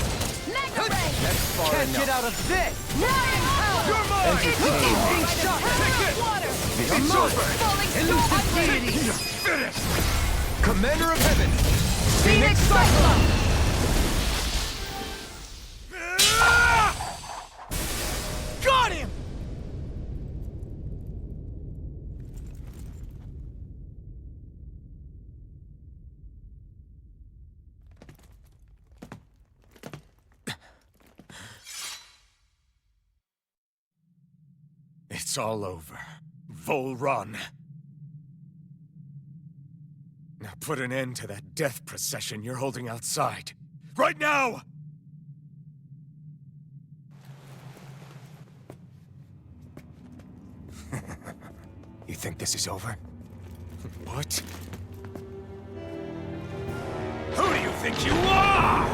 Mega Ray! That's far Can't enough. get out of this. Ryan power! You're mine! Entertain. Take it! Water! It's over! Elusive deity! You're finished! Commander of Heaven! Phoenix Cyclone! Got him! It's all over. Volron. Now put an end to that death procession you're holding outside. Right now! You think this is over? What? Who do you think you are?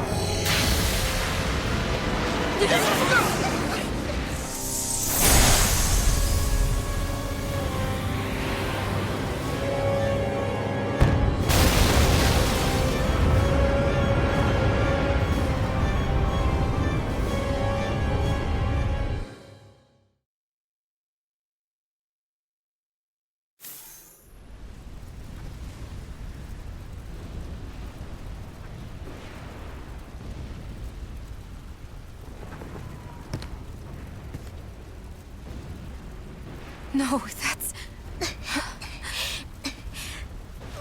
No, that's...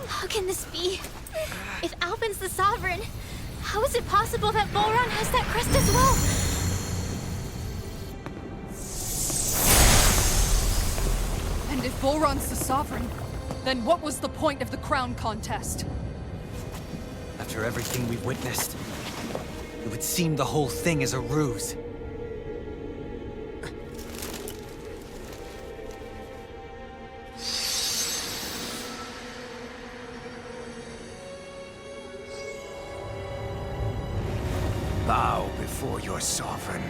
How can this be? If Alpin's the Sovereign, how is it possible that Volron has that crest as well? And if Volron's the Sovereign, then what was the point of the crown contest? After everything we've witnessed, it would seem the whole thing is a ruse. Bow before your sovereign.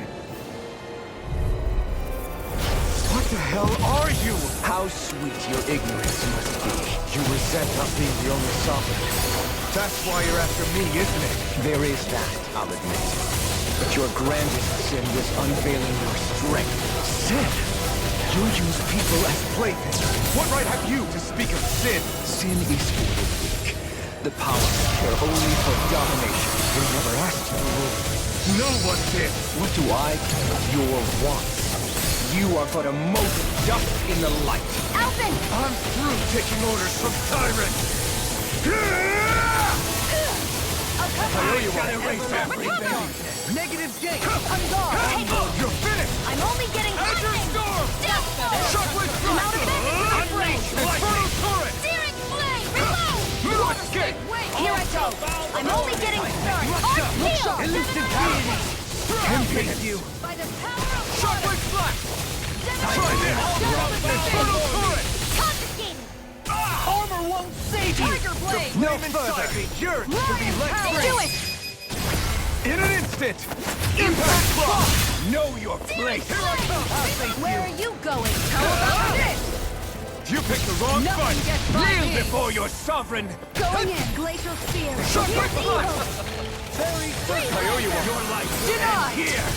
What the hell are you? How sweet your ignorance must be. You resent us being the only sovereign. That's why you're after me, isn't it? There is that, I'll admit. But your grandest sin was unveiling your strength. Sin? You use people as playthings. What right have you to speak of sin? Sin is for the weak. The powerful care only for domination. We never asked you to rule. No one did. What do I care of your wants? You are but a mote of dust in the light. Alpin! I'm through taking orders from tyrants. I owe you one. Erase everything. Negative gate! On guard! You're finished! I'm only getting Azure started! Storm! Shockwave I'm out of Strike! energy! Unleash Inferno Turret! Searing Flame! Reload! New escape! Here I go! I'm only getting started! On field! Elusive deity! Envious you! By the power of Shockwave Flash! Try this! Inferno Turret! Confiscated! Armor won't save you! Tiger Blade! No further! Yours to be let free! Do it! In an instant! Impact Block! Know your place! Here I come! Where are you going? How about this? You picked the wrong Nothing fight! gets by Kneel me. before your sovereign! Going in! Glacial Spear! Shockwave Here's Flash! evil. Very good! I owe you one! Your life will Denied. end here!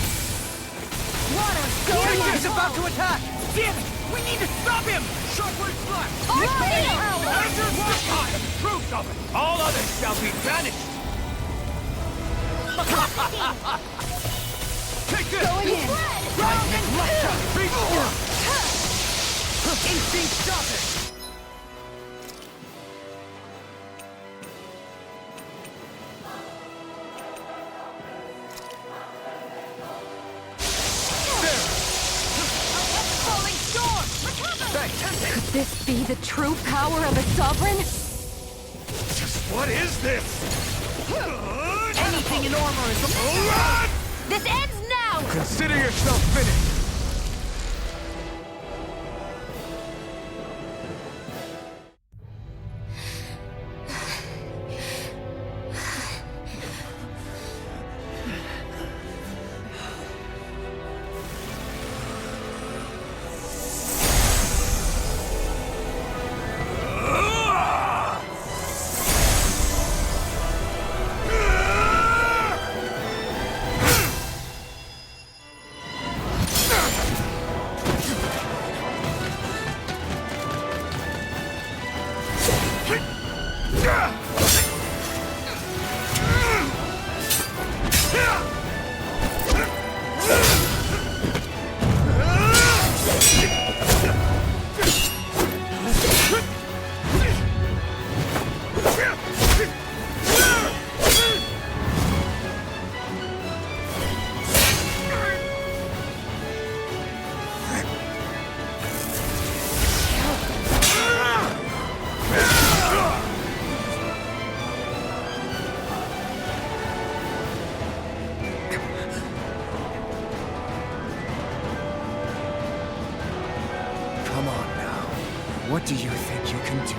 Water! Going in! He's about to attack! Damn it! We need to stop him! Shockwave Flash! On field! Azure Strike! Proofs of it! All others shall be banished! Take this! Going in! Instinct stop it! Falling storm! Could this be the true power of a sovereign? Just what is this? Anything in armor is a... Run! This ends now! Consider yourself finished! Come on now. What do you think you can do?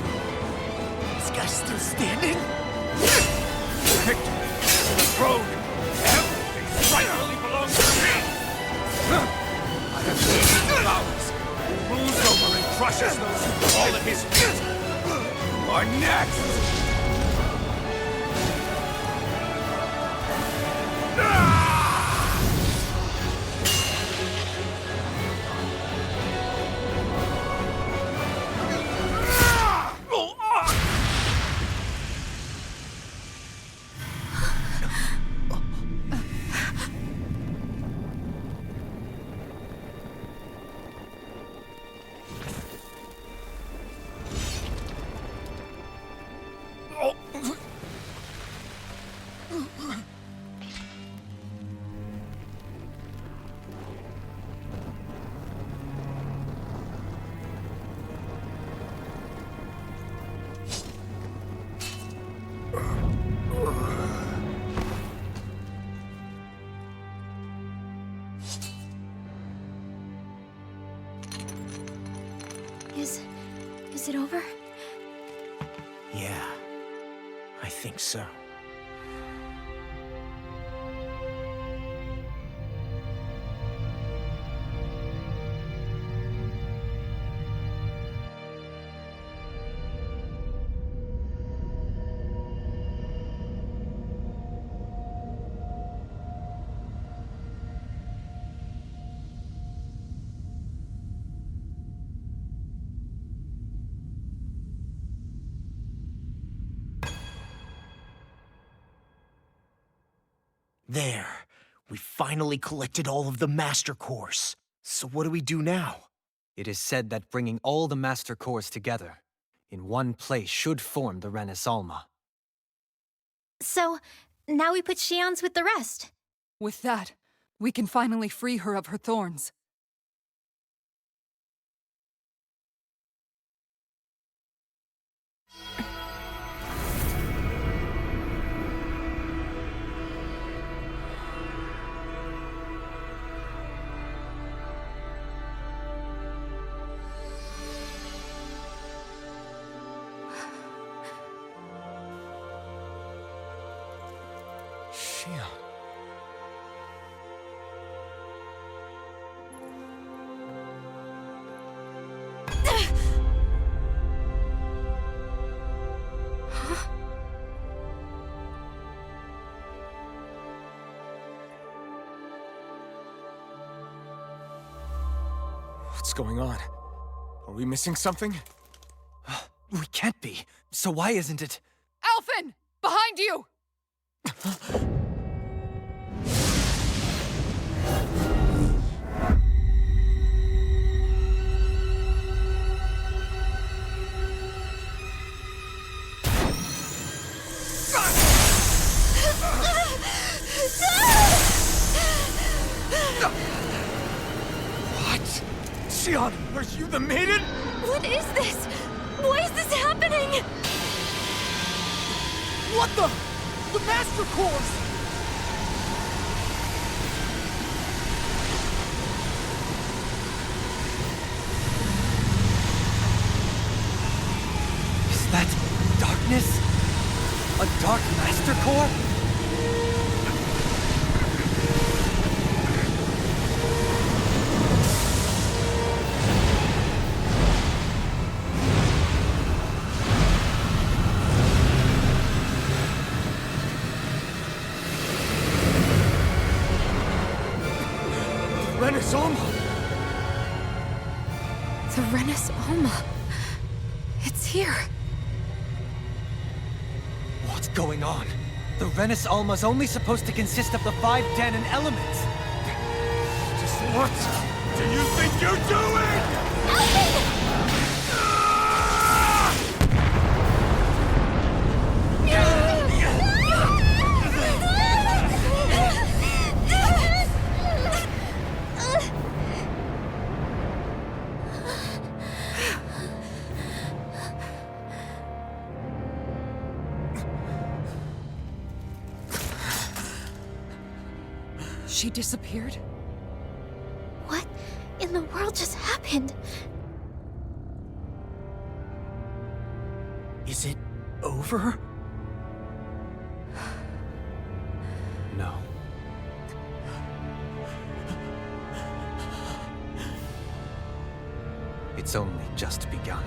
This guy's still standing? Victory! The throne! Everything rightfully belongs to me! I have seen flowers who rules over and crushes those who fall at his feet! You are next! Is it over? Yeah, I think so. There. We finally collected all of the Master Cores. So what do we do now? It is said that bringing all the Master Cores together in one place should form the Renis Alma. So, now we put Shion's with the rest. With that, we can finally free her of her thorns. Shion. What's going on? Are we missing something? We can't be. So why isn't it? Alphen! Behind you! What? Shion, are you the maiden? What is this? Why is this happening? What the? The Master Cores! Is that darkness? A Dark Master Core? Renis Alma! The Renis Alma. It's here. What's going on? The Renis Alma's only supposed to consist of the 5 Danon elements. Just what do you think you're doing? She disappeared? What in the world just happened? Is it over? No. It's only just begun.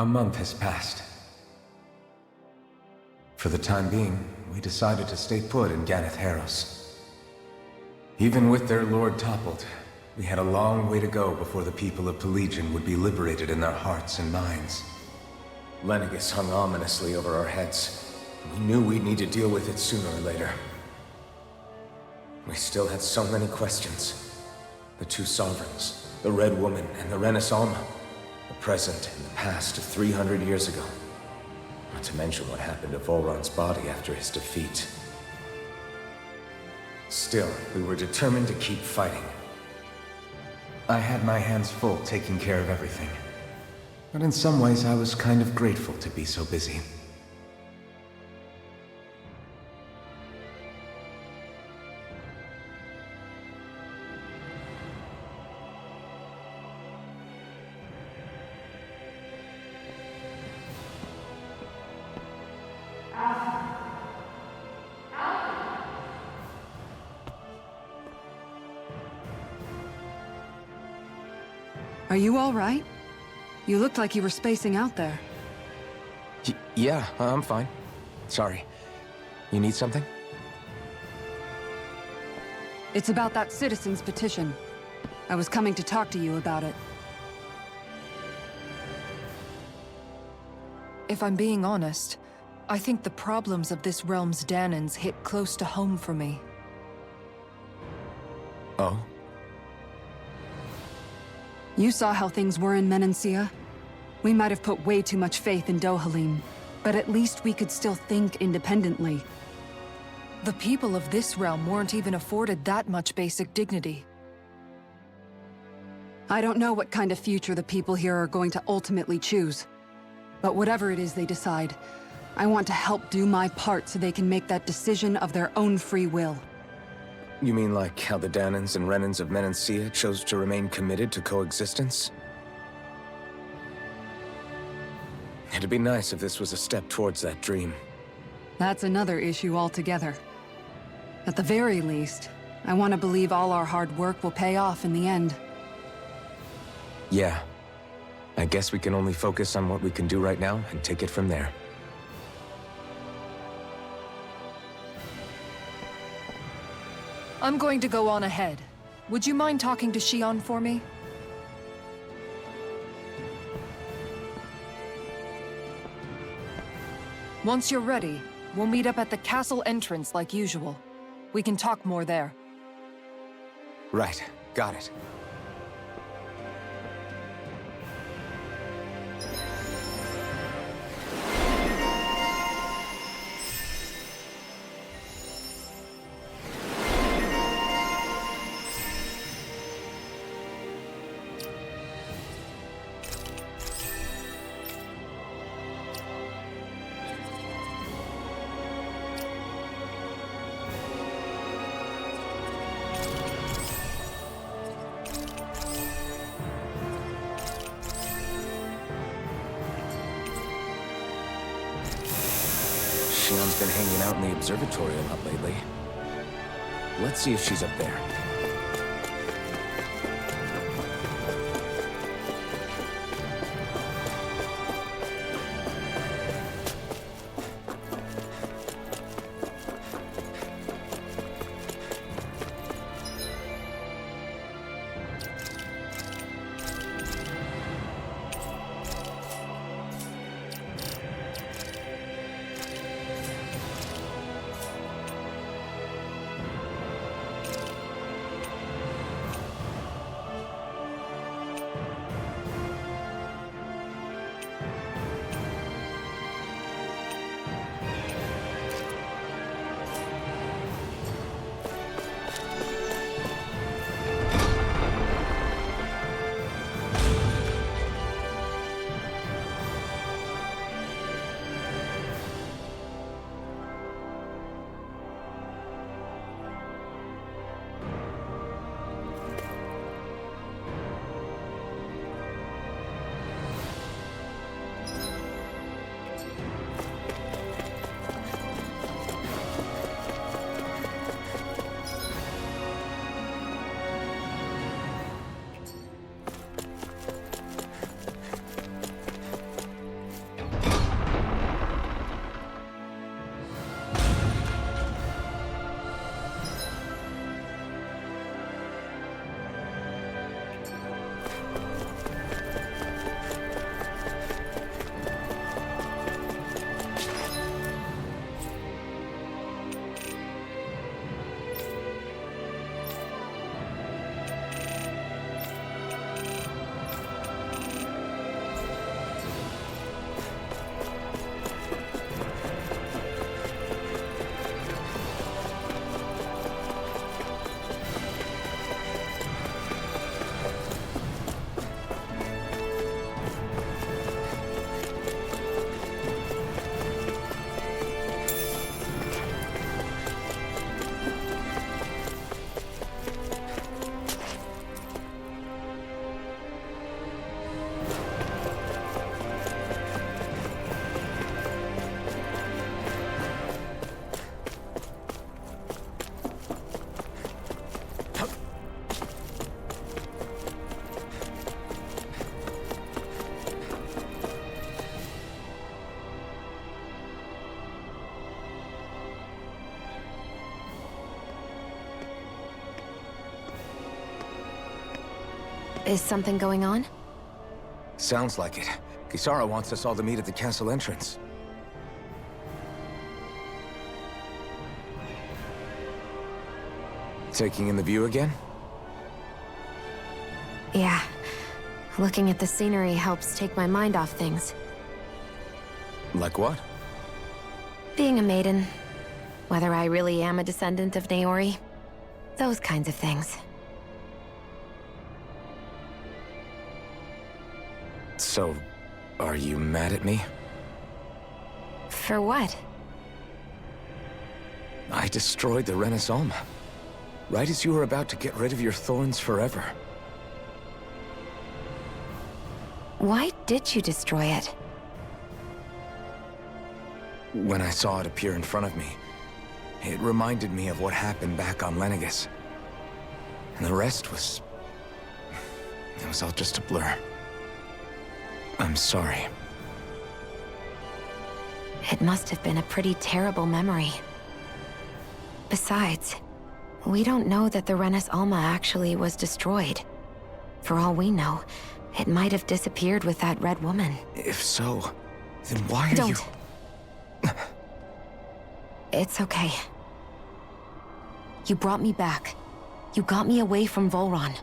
A month has passed. For the time being, we decided to stay put in Ganeth Haros. Even with their lord toppled, we had a long way to go before the people of Pelegion would be liberated in their hearts and minds. Lenegis hung ominously over our heads. We knew we'd need to deal with it sooner or later. We still had so many questions. The two sovereigns, the Red Woman and the Renis Alma. The present and the past of 300 years ago. Not to mention what happened to Volron's body after his defeat. Still, we were determined to keep fighting. I had my hands full taking care of everything. But in some ways, I was kind of grateful to be so busy. Are you all right? You looked like you were spacing out there. Yeah, I'm fine. Sorry. You need something? It's about that citizen's petition. I was coming to talk to you about it. If I'm being honest, I think the problems of this realm's Danans hit close to home for me. Oh? You saw how things were in Menancia. We might have put way too much faith in Dohalim, but at least we could still think independently. The people of this realm weren't even afforded that much basic dignity. I don't know what kind of future the people here are going to ultimately choose. But whatever it is they decide, I want to help do my part so they can make that decision of their own free will. You mean like how the Danans and Renans of Menancia chose to remain committed to coexistence? It'd be nice if this was a step towards that dream. That's another issue altogether. At the very least, I want to believe all our hard work will pay off in the end. Yeah. I guess we can only focus on what we can do right now and take it from there. I'm going to go on ahead. Would you mind talking to Shion for me? Once you're ready, we'll meet up at the castle entrance like usual. We can talk more there. Right. Got it. Shion's been hanging out in the observatory a lot lately. Let's see if she's up there. Is something going on? Sounds like it. Kisara wants us all to meet at the castle entrance. Taking in the view again? Yeah. Looking at the scenery helps take my mind off things. Like what? Being a maiden. Whether I really am a descendant of Naori. Those kinds of things. So, are you mad at me? For what? I destroyed the Renis Alma. Right as you were about to get rid of your thorns forever. Why did you destroy it? When I saw it appear in front of me, it reminded me of what happened back on Lenegis. And the rest was... it was all just a blur. I'm sorry. It must have been a pretty terrible memory. Besides, we don't know that the Renis Alma actually was destroyed. For all we know, it might have disappeared with that red woman. If so, then why are you... Don't. It's okay. You brought me back. You got me away from Volron.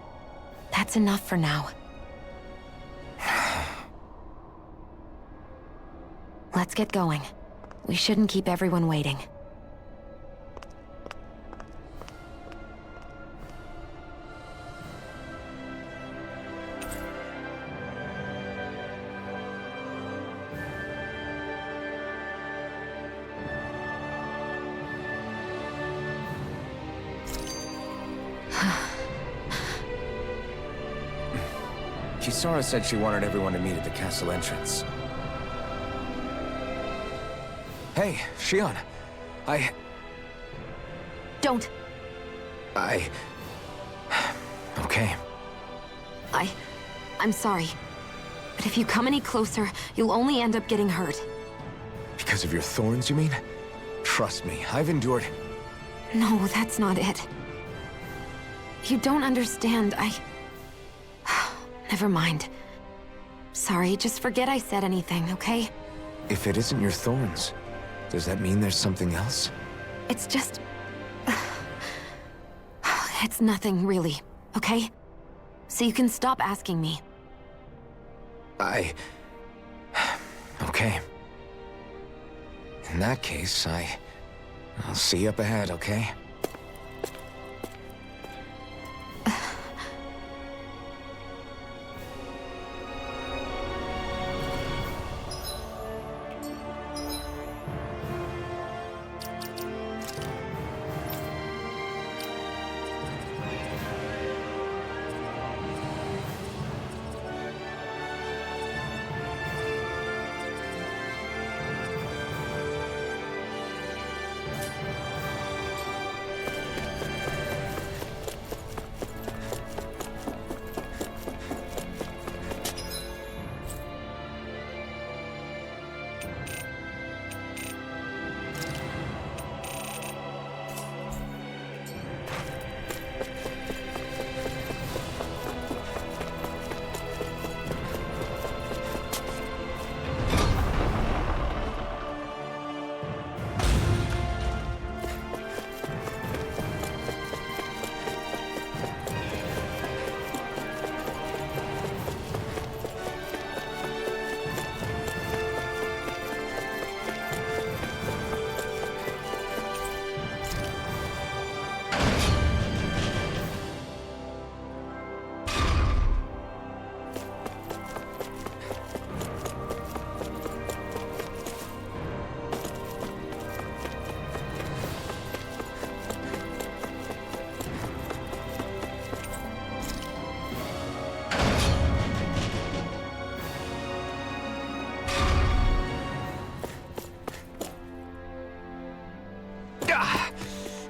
That's enough for now. Let's get going. We shouldn't keep everyone waiting. Kisara said she wanted everyone to meet at the castle entrance. Hey, Shion. Don't. Okay. I'm sorry. But if you come any closer, you'll only end up getting hurt. Because of your thorns, you mean? Trust me, I've endured... No, that's not it. You don't understand, Never mind. Sorry, just forget I said anything, okay? If it isn't your thorns, does that mean there's something else? It's just... It's nothing, really, okay? So you can stop asking me. Okay. In that case, I'll see you up ahead, okay?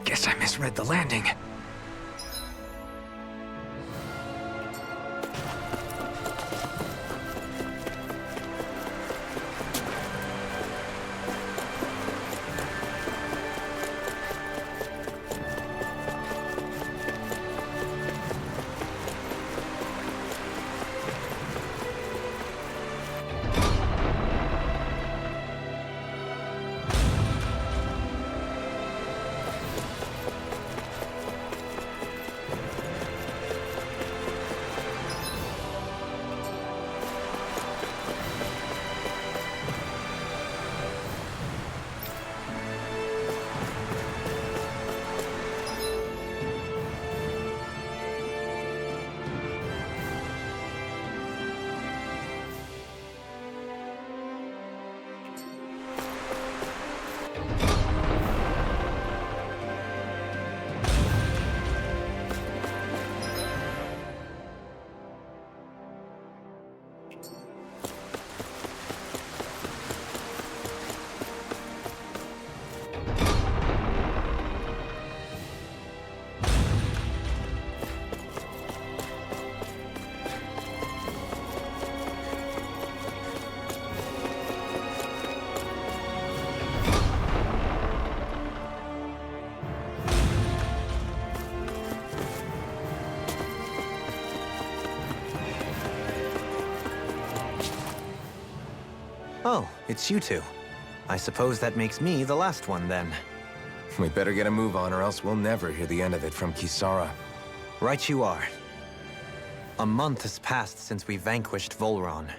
Guess I misread the landing. it's you two. I suppose that makes me the last one, then. We better get a move on, or else we'll never hear the end of it from Kisara. Right you are. A month has passed since we vanquished Volron.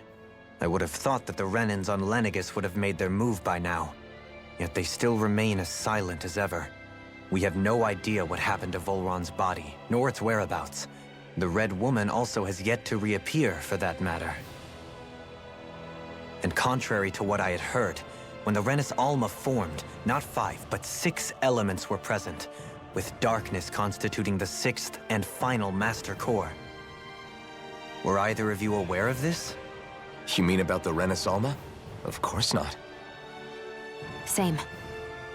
I would have thought that the Renans on Lenegis would have made their move by now. Yet they still remain as silent as ever. We have no idea what happened to Volron's body, nor its whereabouts. The Red Woman also has yet to reappear, for that matter. And contrary to what I had heard, when the Renis Alma formed, not 5, but 6 elements were present, with darkness constituting the 6th and final Master Core. Were either of you aware of this? You mean about the Renis Alma? Of course not. Same.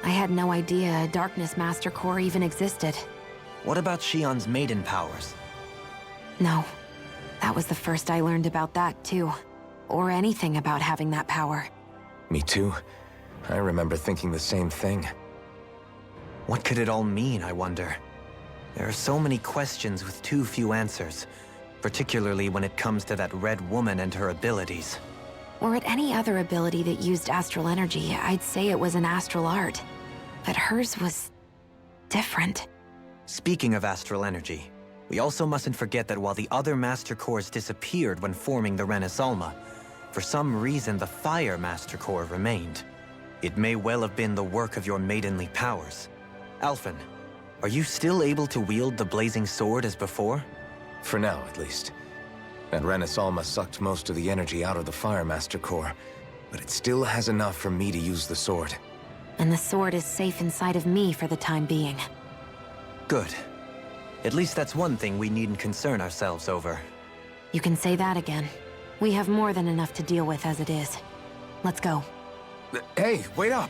I had no idea a Darkness Master Core even existed. What about Shion's maiden powers? No. That was the first I learned about that, too. Or anything about having that power. Me too. I remember thinking the same thing. What could it all mean, I wonder? There are so many questions with too few answers, particularly when it comes to that Red Woman and her abilities. Or at any other ability that used astral energy, I'd say it was an astral art. But hers was different. Speaking of astral energy, we also mustn't forget that while the other Master Cores disappeared when forming the Renis Alma, for some reason the Fire Master Core remained. It may well have been the work of your maidenly powers. Alphen, are you still able to wield the blazing sword as before? For now, at least. That Renis Alma sucked most of the energy out of the Fire Master Core, but it still has enough for me to use the sword. And the sword is safe inside of me for the time being. Good. At least that's one thing we needn't concern ourselves over. You can say that again. We have more than enough to deal with as it is. Let's go. Hey, wait up!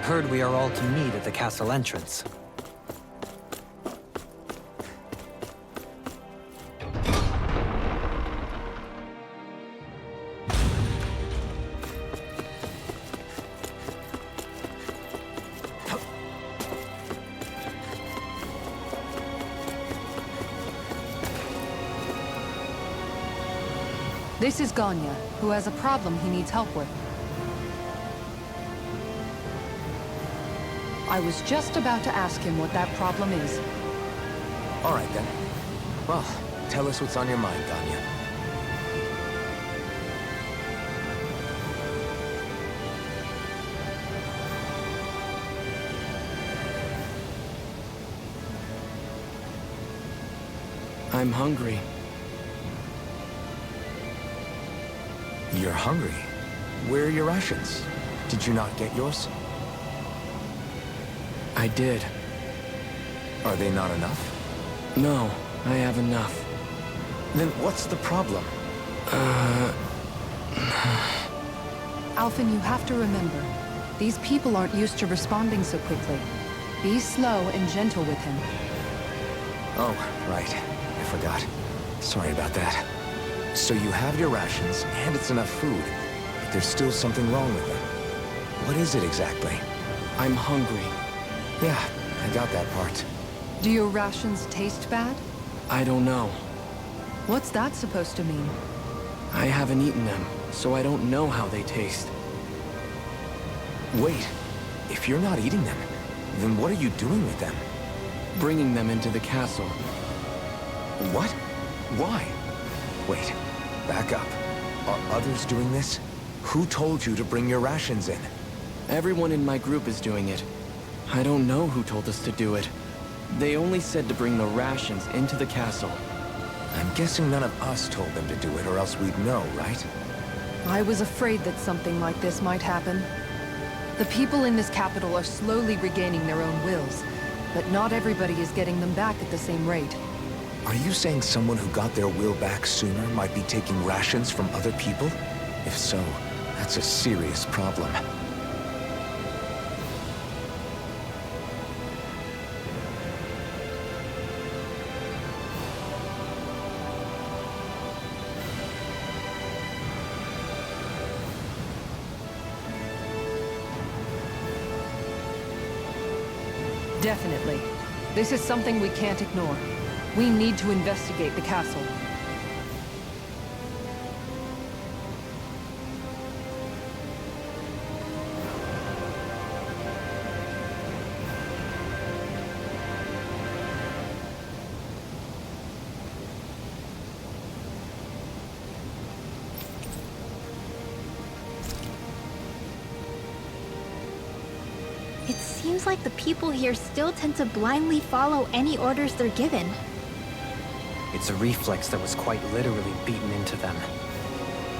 Heard we are all to meet at the castle entrance. This is Ganya, who has a problem he needs help with. I was just about to ask him what that problem is. All right, then. Well, tell us what's on your mind, Ganya. I'm hungry. You're hungry? Where are your rations? Did you not get yours? I did. Are they not enough? No, I have enough. Then what's the problem? Alphen, you have to remember, these people aren't used to responding so quickly. Be slow and gentle with him. Oh, right. I forgot. Sorry about that. So you have your rations, and it's enough food, but there's still something wrong with them. What is it exactly? I'm hungry. Yeah, I got that part. Do your rations taste bad? I don't know. What's that supposed to mean? I haven't eaten them, so I don't know how they taste. Wait, if you're not eating them, then what are you doing with them? Bringing them into the castle. What? Why? Wait, back up. Are others doing this? Who told you to bring your rations in? Everyone in my group is doing it. I don't know who told us to do it. They only said to bring the rations into the castle. I'm guessing none of us told them to do it, or else we'd know, right? I was afraid that something like this might happen. The people in this capital are slowly regaining their own wills, but not everybody is getting them back at the same rate. Are you saying someone who got their will back sooner might be taking rations from other people? If so, that's a serious problem. Definitely. This is something we can't ignore. We need to investigate the castle. It seems like the people here still tend to blindly follow any orders they're given. It's a reflex that was quite literally beaten into them.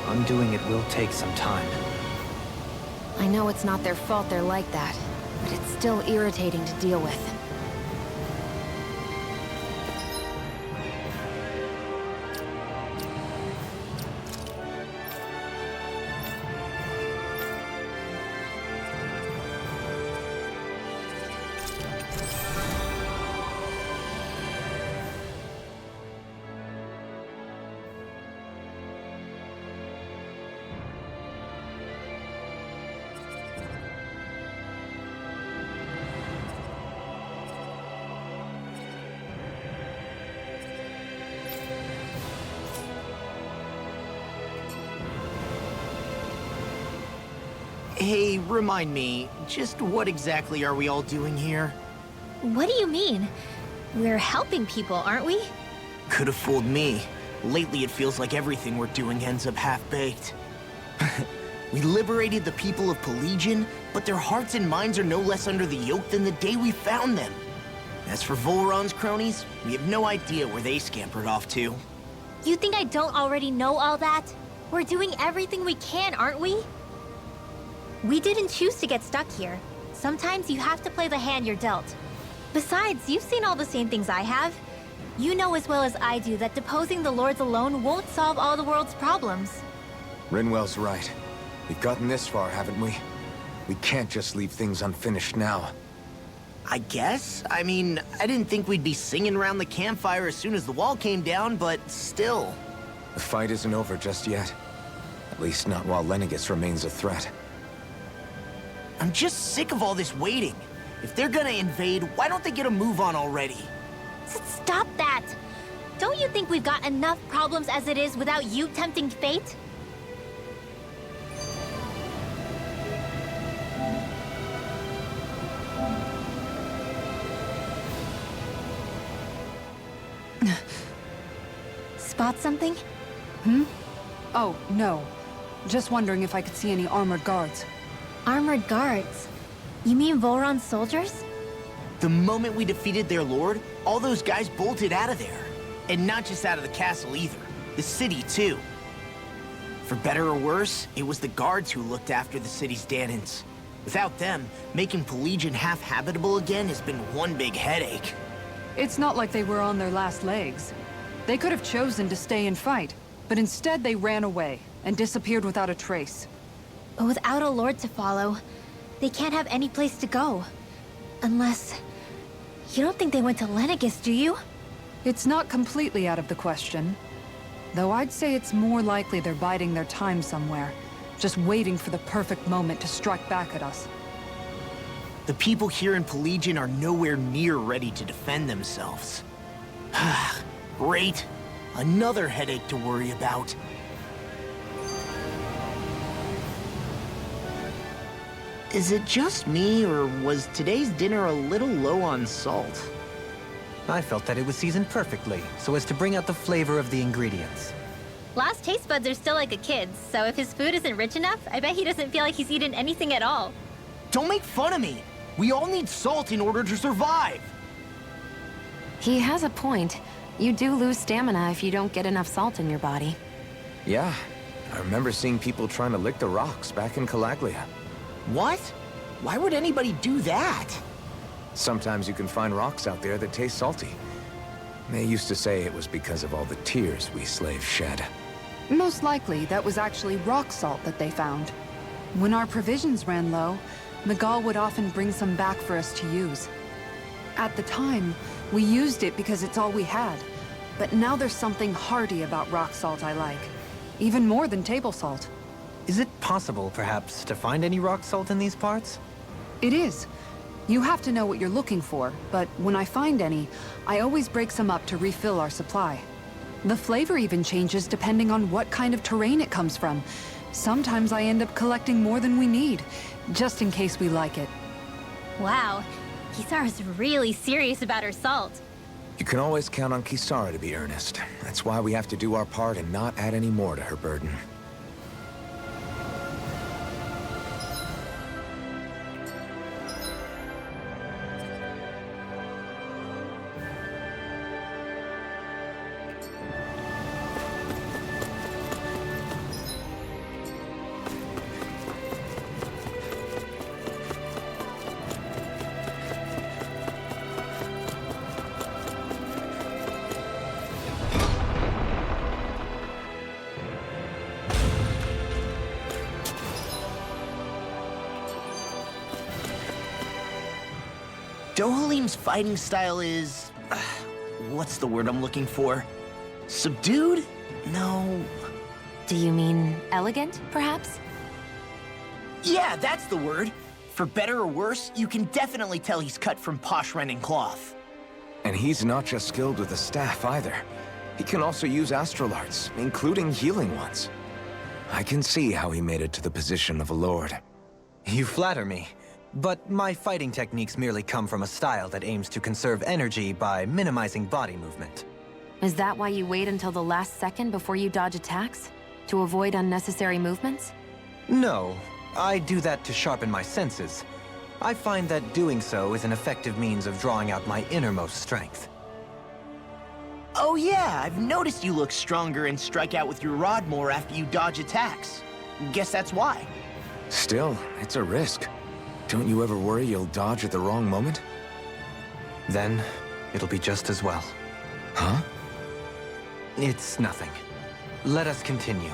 Undoing it will take some time. I know it's not their fault they're like that, but it's still irritating to deal with. Hey, remind me, just what exactly are we all doing here? What do you mean? We're helping people, aren't we? Could have fooled me. Lately it feels like everything we're doing ends up half-baked. We liberated the people of Pelegion, but their hearts and minds are no less under the yoke than the day we found them. As for Volron's cronies, we have no idea where they scampered off to. You think I don't already know all that? We're doing everything we can, aren't we? We didn't choose to get stuck here. Sometimes you have to play the hand you're dealt. Besides, you've seen all the same things I have. You know as well as I do that deposing the lords alone won't solve all the world's problems. Rinwell's right. We've gotten this far, haven't we? We can't just leave things unfinished now. I guess? I mean, I didn't think we'd be singing around the campfire as soon as the wall came down, but still. The fight isn't over just yet. At least not while Lenegis remains a threat. I'm just sick of all this waiting. If they're gonna invade, why don't they get a move on already? Stop that! Don't you think we've got enough problems as it is without you tempting fate? Spot something? Oh, no. Just wondering if I could see any armored guards. Armored guards? You mean Volron's soldiers? The moment we defeated their lord, all those guys bolted out of there. And not just out of the castle either. The city, too. For better or worse, it was the guards who looked after the city's Danans. Without them, making Pelegion half-habitable again has been one big headache. It's not like they were on their last legs. They could have chosen to stay and fight, but instead they ran away and disappeared without a trace. But without a lord to follow, they can't have any place to go. Unless... You don't think they went to Lenegis, do you? It's not completely out of the question. Though I'd say it's more likely they're biding their time somewhere, just waiting for the perfect moment to strike back at us. The people here in Pelegion are nowhere near ready to defend themselves. Great. Another headache to worry about. Is it just me, or was today's dinner a little low on salt? I felt that it was seasoned perfectly, so as to bring out the flavor of the ingredients. Last taste buds are still like a kid's, so if his food isn't rich enough, I bet he doesn't feel like he's eaten anything at all. Don't make fun of me! We all need salt in order to survive! He has a point. You do lose stamina if you don't get enough salt in your body. Yeah, I remember seeing people trying to lick the rocks back in Calaglia. What? Why would anybody do that? Sometimes you can find rocks out there that taste salty. They used to say it was because of all the tears we slaves shed. Most likely, that was actually rock salt that they found. When our provisions ran low, Miguel would often bring some back for us to use. At the time, we used it because it's all we had. But now there's something hearty about rock salt I like. Even more than table salt. Is it possible, perhaps, to find any rock salt in these parts? It is. You have to know what you're looking for, but when I find any, I always break some up to refill our supply. The flavor even changes depending on what kind of terrain it comes from. Sometimes I end up collecting more than we need, just in case we like it. Wow, Kisara's really serious about her salt. You can always count on Kisara to be earnest. That's why we have to do our part and not add any more to her burden. Dohalim's fighting style is... what's the word I'm looking for? Subdued? No... Do you mean elegant, perhaps? Yeah, that's the word. For better or worse, you can definitely tell he's cut from posh Renin cloth. And he's not just skilled with the staff either. He can also use astral arts, including healing ones. I can see how he made it to the position of a lord. You flatter me. But my fighting techniques merely come from a style that aims to conserve energy by minimizing body movement. Is that why you wait until the last second before you dodge attacks? To avoid unnecessary movements? No, I do that to sharpen my senses. I find that doing so is an effective means of drawing out my innermost strength. Oh yeah, I've noticed you look stronger and strike out with your rod more after you dodge attacks. Guess that's why. Still, it's a risk. Don't you ever worry you'll dodge at the wrong moment? Then, it'll be just as well. Huh? It's nothing. Let us continue.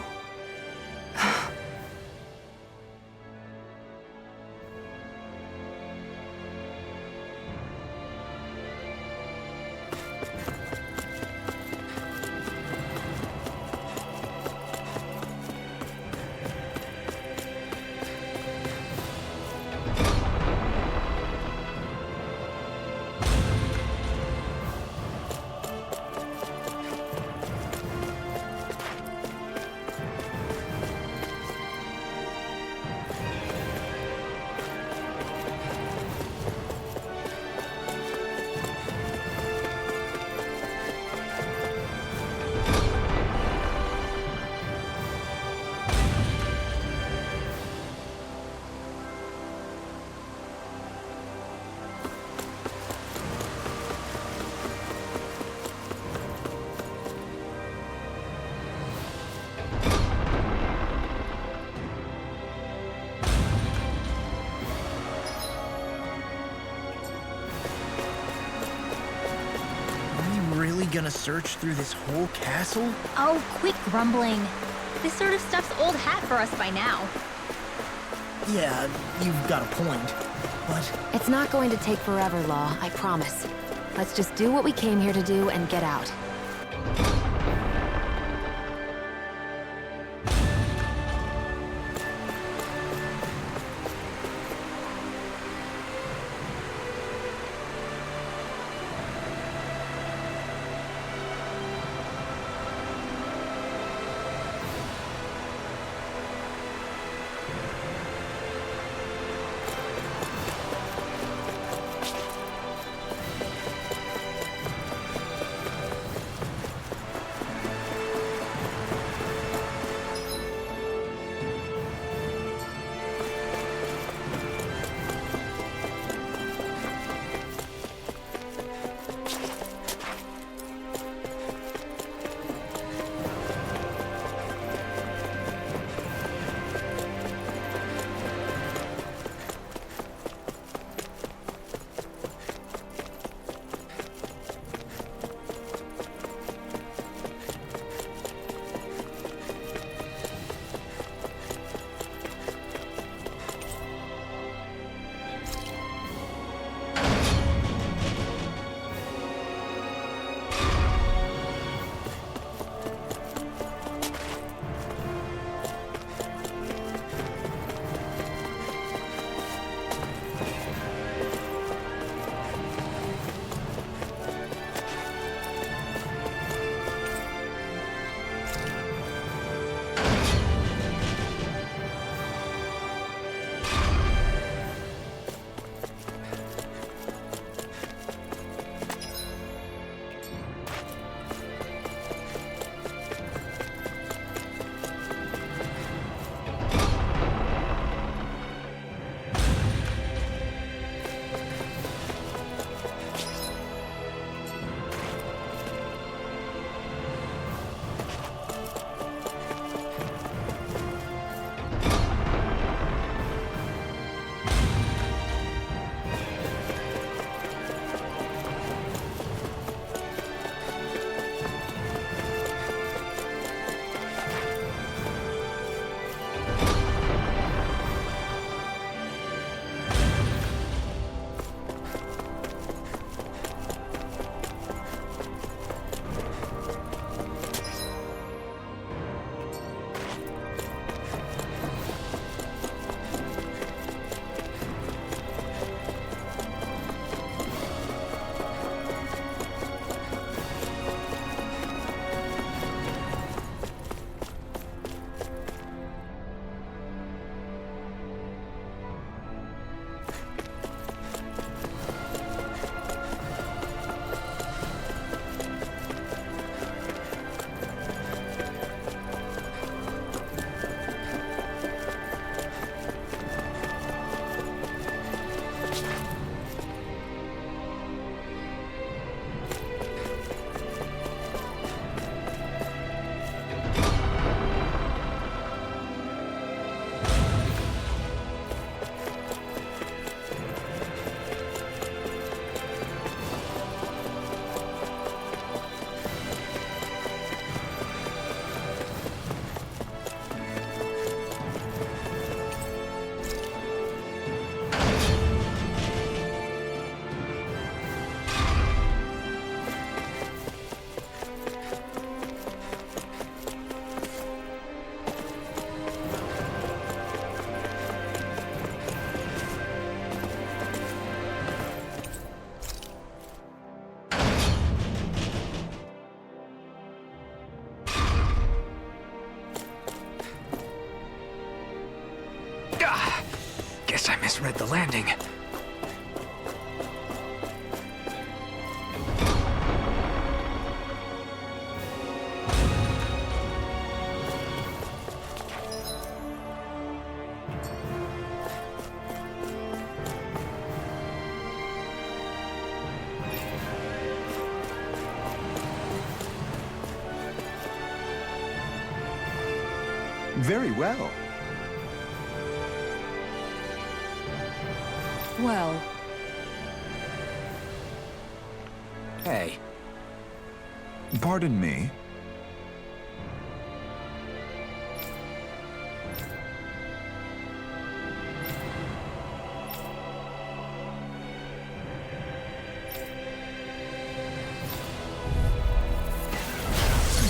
Gonna search through this whole castle? Oh, quit grumbling. This sort of stuff's old hat for us by now. Yeah, you've got a point, but... It's not going to take forever, Law, I promise. Let's just do what we came here to do and get out. Guess I misread the landing. Very well. Well, Hey, Pardon me.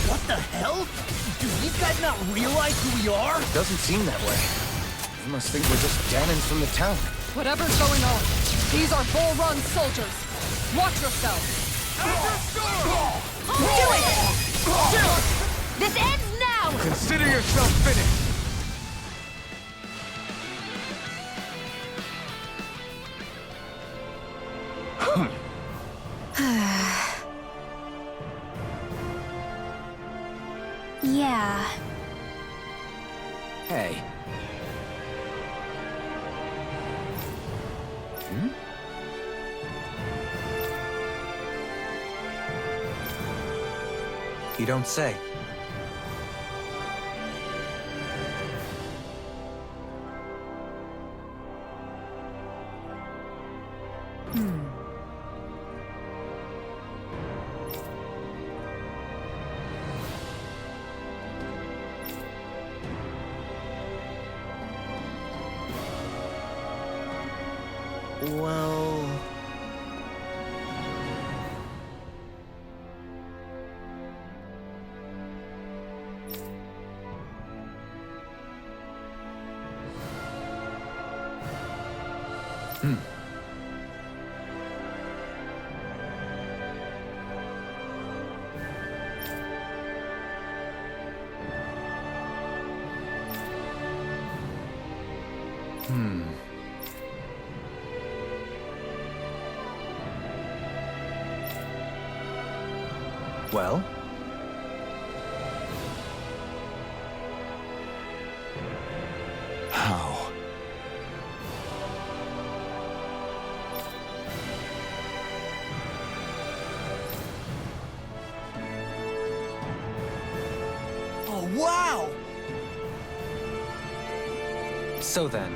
What the hell? Do these guys not realize who we are? doesn't seem that way. They must think we're just Danins from the town. whatever's going on, these are Bull Run soldiers. Watch yourself. Do it! This ends now! Consider yourself finished. Yeah. Hey. You don't say. Well... Well? How? Oh, wow! So then,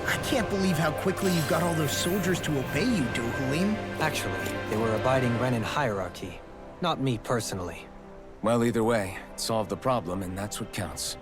I can't believe how quickly you got all those soldiers to obey you, Dohalim. actually, they were abiding Renan hierarchy, not me personally. Well, either way, it solved the problem, and that's what counts.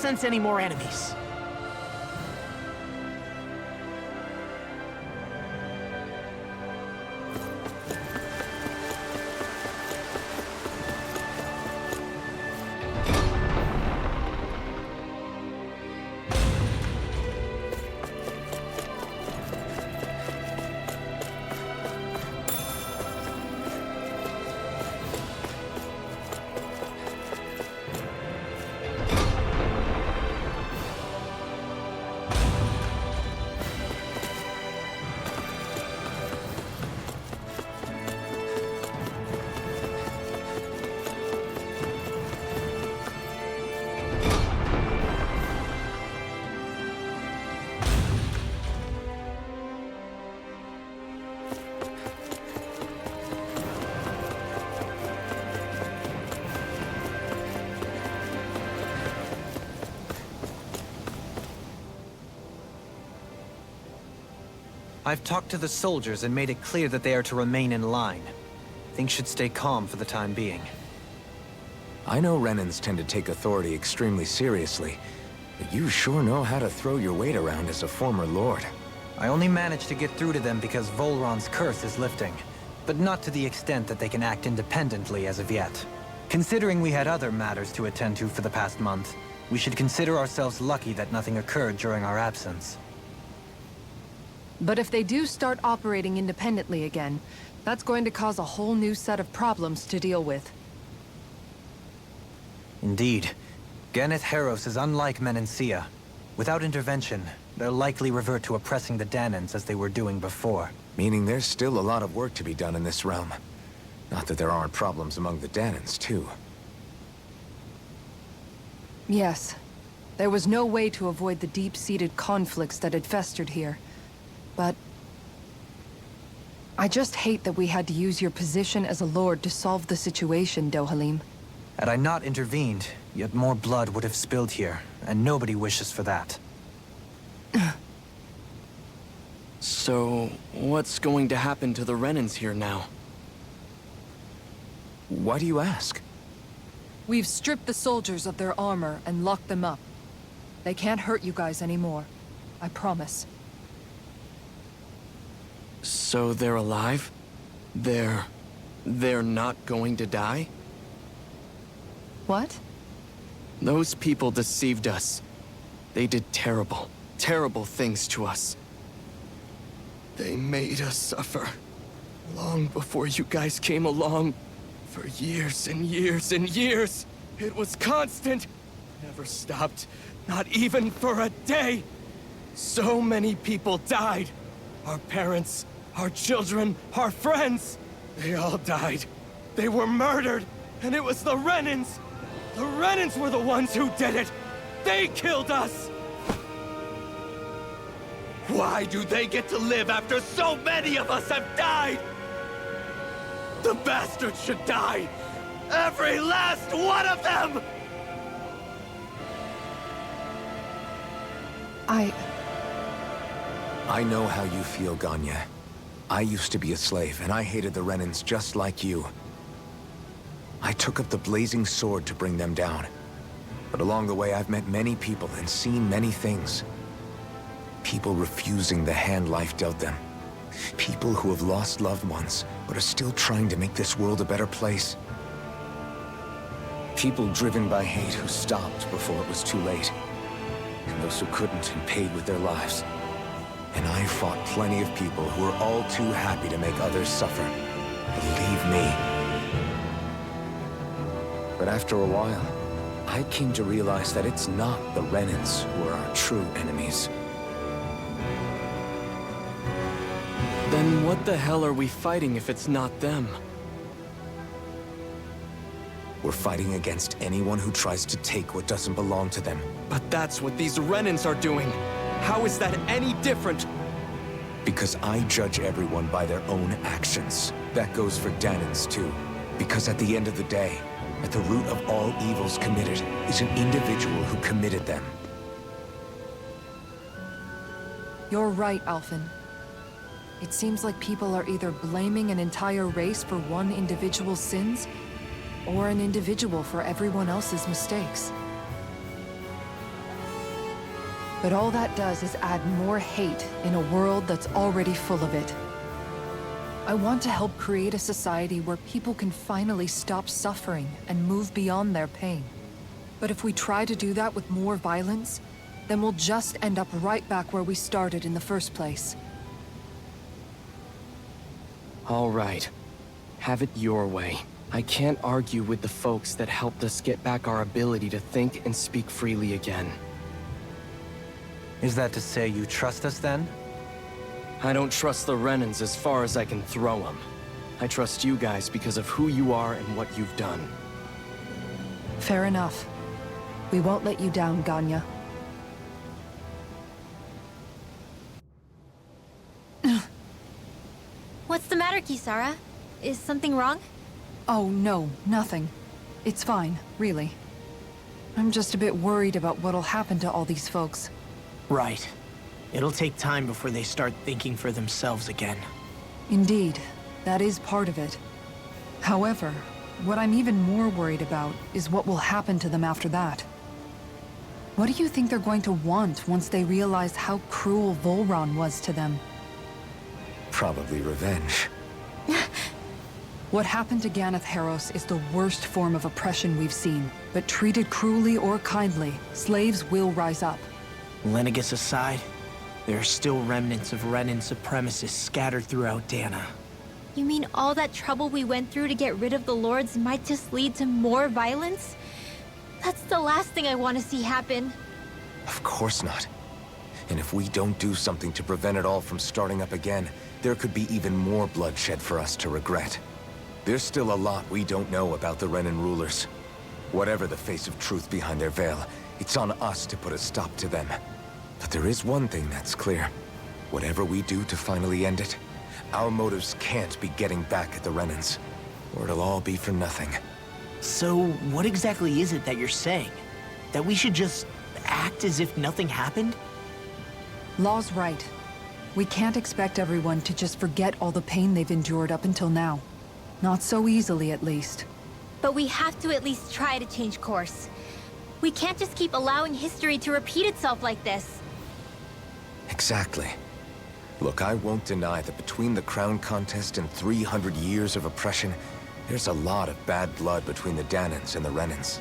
sense any more enemies. I've talked to the soldiers and made it clear that they are to remain in line. Things should stay calm for the time being. I know Renans tend to take authority extremely seriously, but you sure know how to throw your weight around as a former lord. I only managed to get through to them because Volron's curse is lifting, but not to the extent that they can act independently as of yet. Considering we had other matters to attend to for the past month, we should consider ourselves lucky that nothing occurred during our absence. But if they do start operating independently again, that's going to cause a whole new set of problems to deal with. Indeed. Ganeth Heros is unlike Menancia. Without intervention, they'll likely revert to oppressing the Danans as they were doing before. Meaning there's still a lot of work to be done in this realm. Not that there aren't problems among the Danans, too. Yes. There was no way to avoid the deep-seated conflicts that had festered here. But I just hate that we had to use your position as a lord to solve the situation, Dohalim. Had I not intervened, yet more blood would have spilled here, and nobody wishes for that. So, what's going to happen to the Renans here now? Why do you ask? We've stripped the soldiers of their armor and locked them up. They can't hurt you guys anymore. I promise. So they're alive? They're not going to die? What? Those people deceived us. They did terrible, terrible things to us. They made us suffer. Long before you guys came along. For years and years and years. It was constant. Never stopped. Not even for a day. So many people died. Our parents, our children, our friends. They all died. They were murdered. And it was the Renans. The Renans were the ones who did it. They killed us. Why do they get to live after so many of us have died? The bastards should die! Every last one of them! I know how you feel, Ganya. I used to be a slave, and I hated the Renans just like you. I took up the blazing sword to bring them down. But along the way, I've met many people and seen many things. People refusing the hand life dealt them. People who have lost loved ones, but are still trying to make this world a better place. People driven by hate who stopped before it was too late. And those who couldn't and paid with their lives. And I fought plenty of people who were all too happy to make others suffer. Believe me. But after a while, I came to realize that it's not the Renans who are our true enemies. Then what the hell are we fighting if it's not them? We're fighting against anyone who tries to take what doesn't belong to them. But that's what these Renans are doing. How is that any different? Because I judge everyone by their own actions. That goes for Danans too. Because at the end of the day, at the root of all evils committed is an individual who committed them. You're right, Alphen. It seems like people are either blaming an entire race for one individual's sins, or an individual for everyone else's mistakes. But all that does is add more hate in a world that's already full of it. I want to help create a society where people can finally stop suffering and move beyond their pain. But if we try to do that with more violence, then we'll just end up right back where we started in the first place. All right. Have it your way. I can't argue with the folks that helped us get back our ability to think and speak freely again. Is that to say you trust us then? I don't trust the Renans as far as I can throw them. I trust you guys because of who you are and what you've done. Fair enough. We won't let you down, Ganya. What's the matter, Kisara? Is something wrong? Oh, no, nothing. It's fine, really. I'm just a bit worried about what'll happen to all these folks. Right. It'll take time before they start thinking for themselves again. Indeed, that is part of it. However, what I'm even more worried about is what will happen to them after that. What do you think they're going to want once they realize how cruel Volron was to them? Probably revenge. What happened to Ganeth Haros is the worst form of oppression we've seen, but treated cruelly or kindly, slaves will rise up. Lenegis aside, there are still remnants of Renan supremacists scattered throughout Dana. You mean all that trouble we went through to get rid of the Lords might just lead to more violence? That's the last thing I want to see happen. Of course not. And if we don't do something to prevent it all from starting up again, there could be even more bloodshed for us to regret. There's still a lot we don't know about the Renan rulers. Whatever the face of truth behind their veil, it's on us to put a stop to them. But there is one thing that's clear. Whatever we do to finally end it, our motives can't be getting back at the Renans, or it'll all be for nothing. So, what exactly is it that you're saying? That we should just act as if nothing happened? Law's right. We can't expect everyone to just forget all the pain they've endured up until now. Not so easily, at least. But we have to at least try to change course. We can't just keep allowing history to repeat itself like this. Exactly. Look, I won't deny that between the crown contest and 300 years of oppression, there's a lot of bad blood between the Danans and the Renans.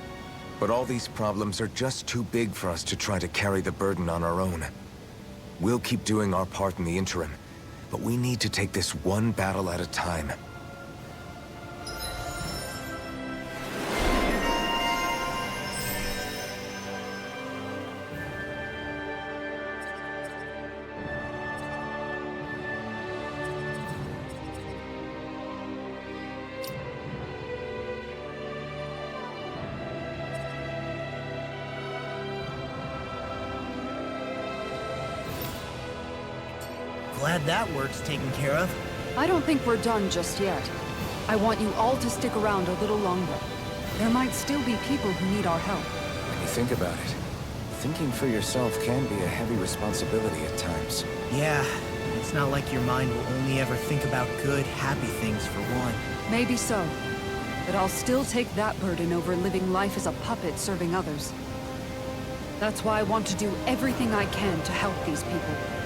But all these problems are just too big for us to try to carry the burden on our own. We'll keep doing our part in the interim, but we need to take this one battle at a time. Glad that work's taken care of. I don't think we're done just yet. I want you all to stick around a little longer. There might still be people who need our help. When you think about it, thinking for yourself can be a heavy responsibility at times. Yeah, it's not like your mind will only ever think about good, happy things for one. Maybe so. But I'll still take that burden over living life as a puppet serving others. That's why I want to do everything I can to help these people.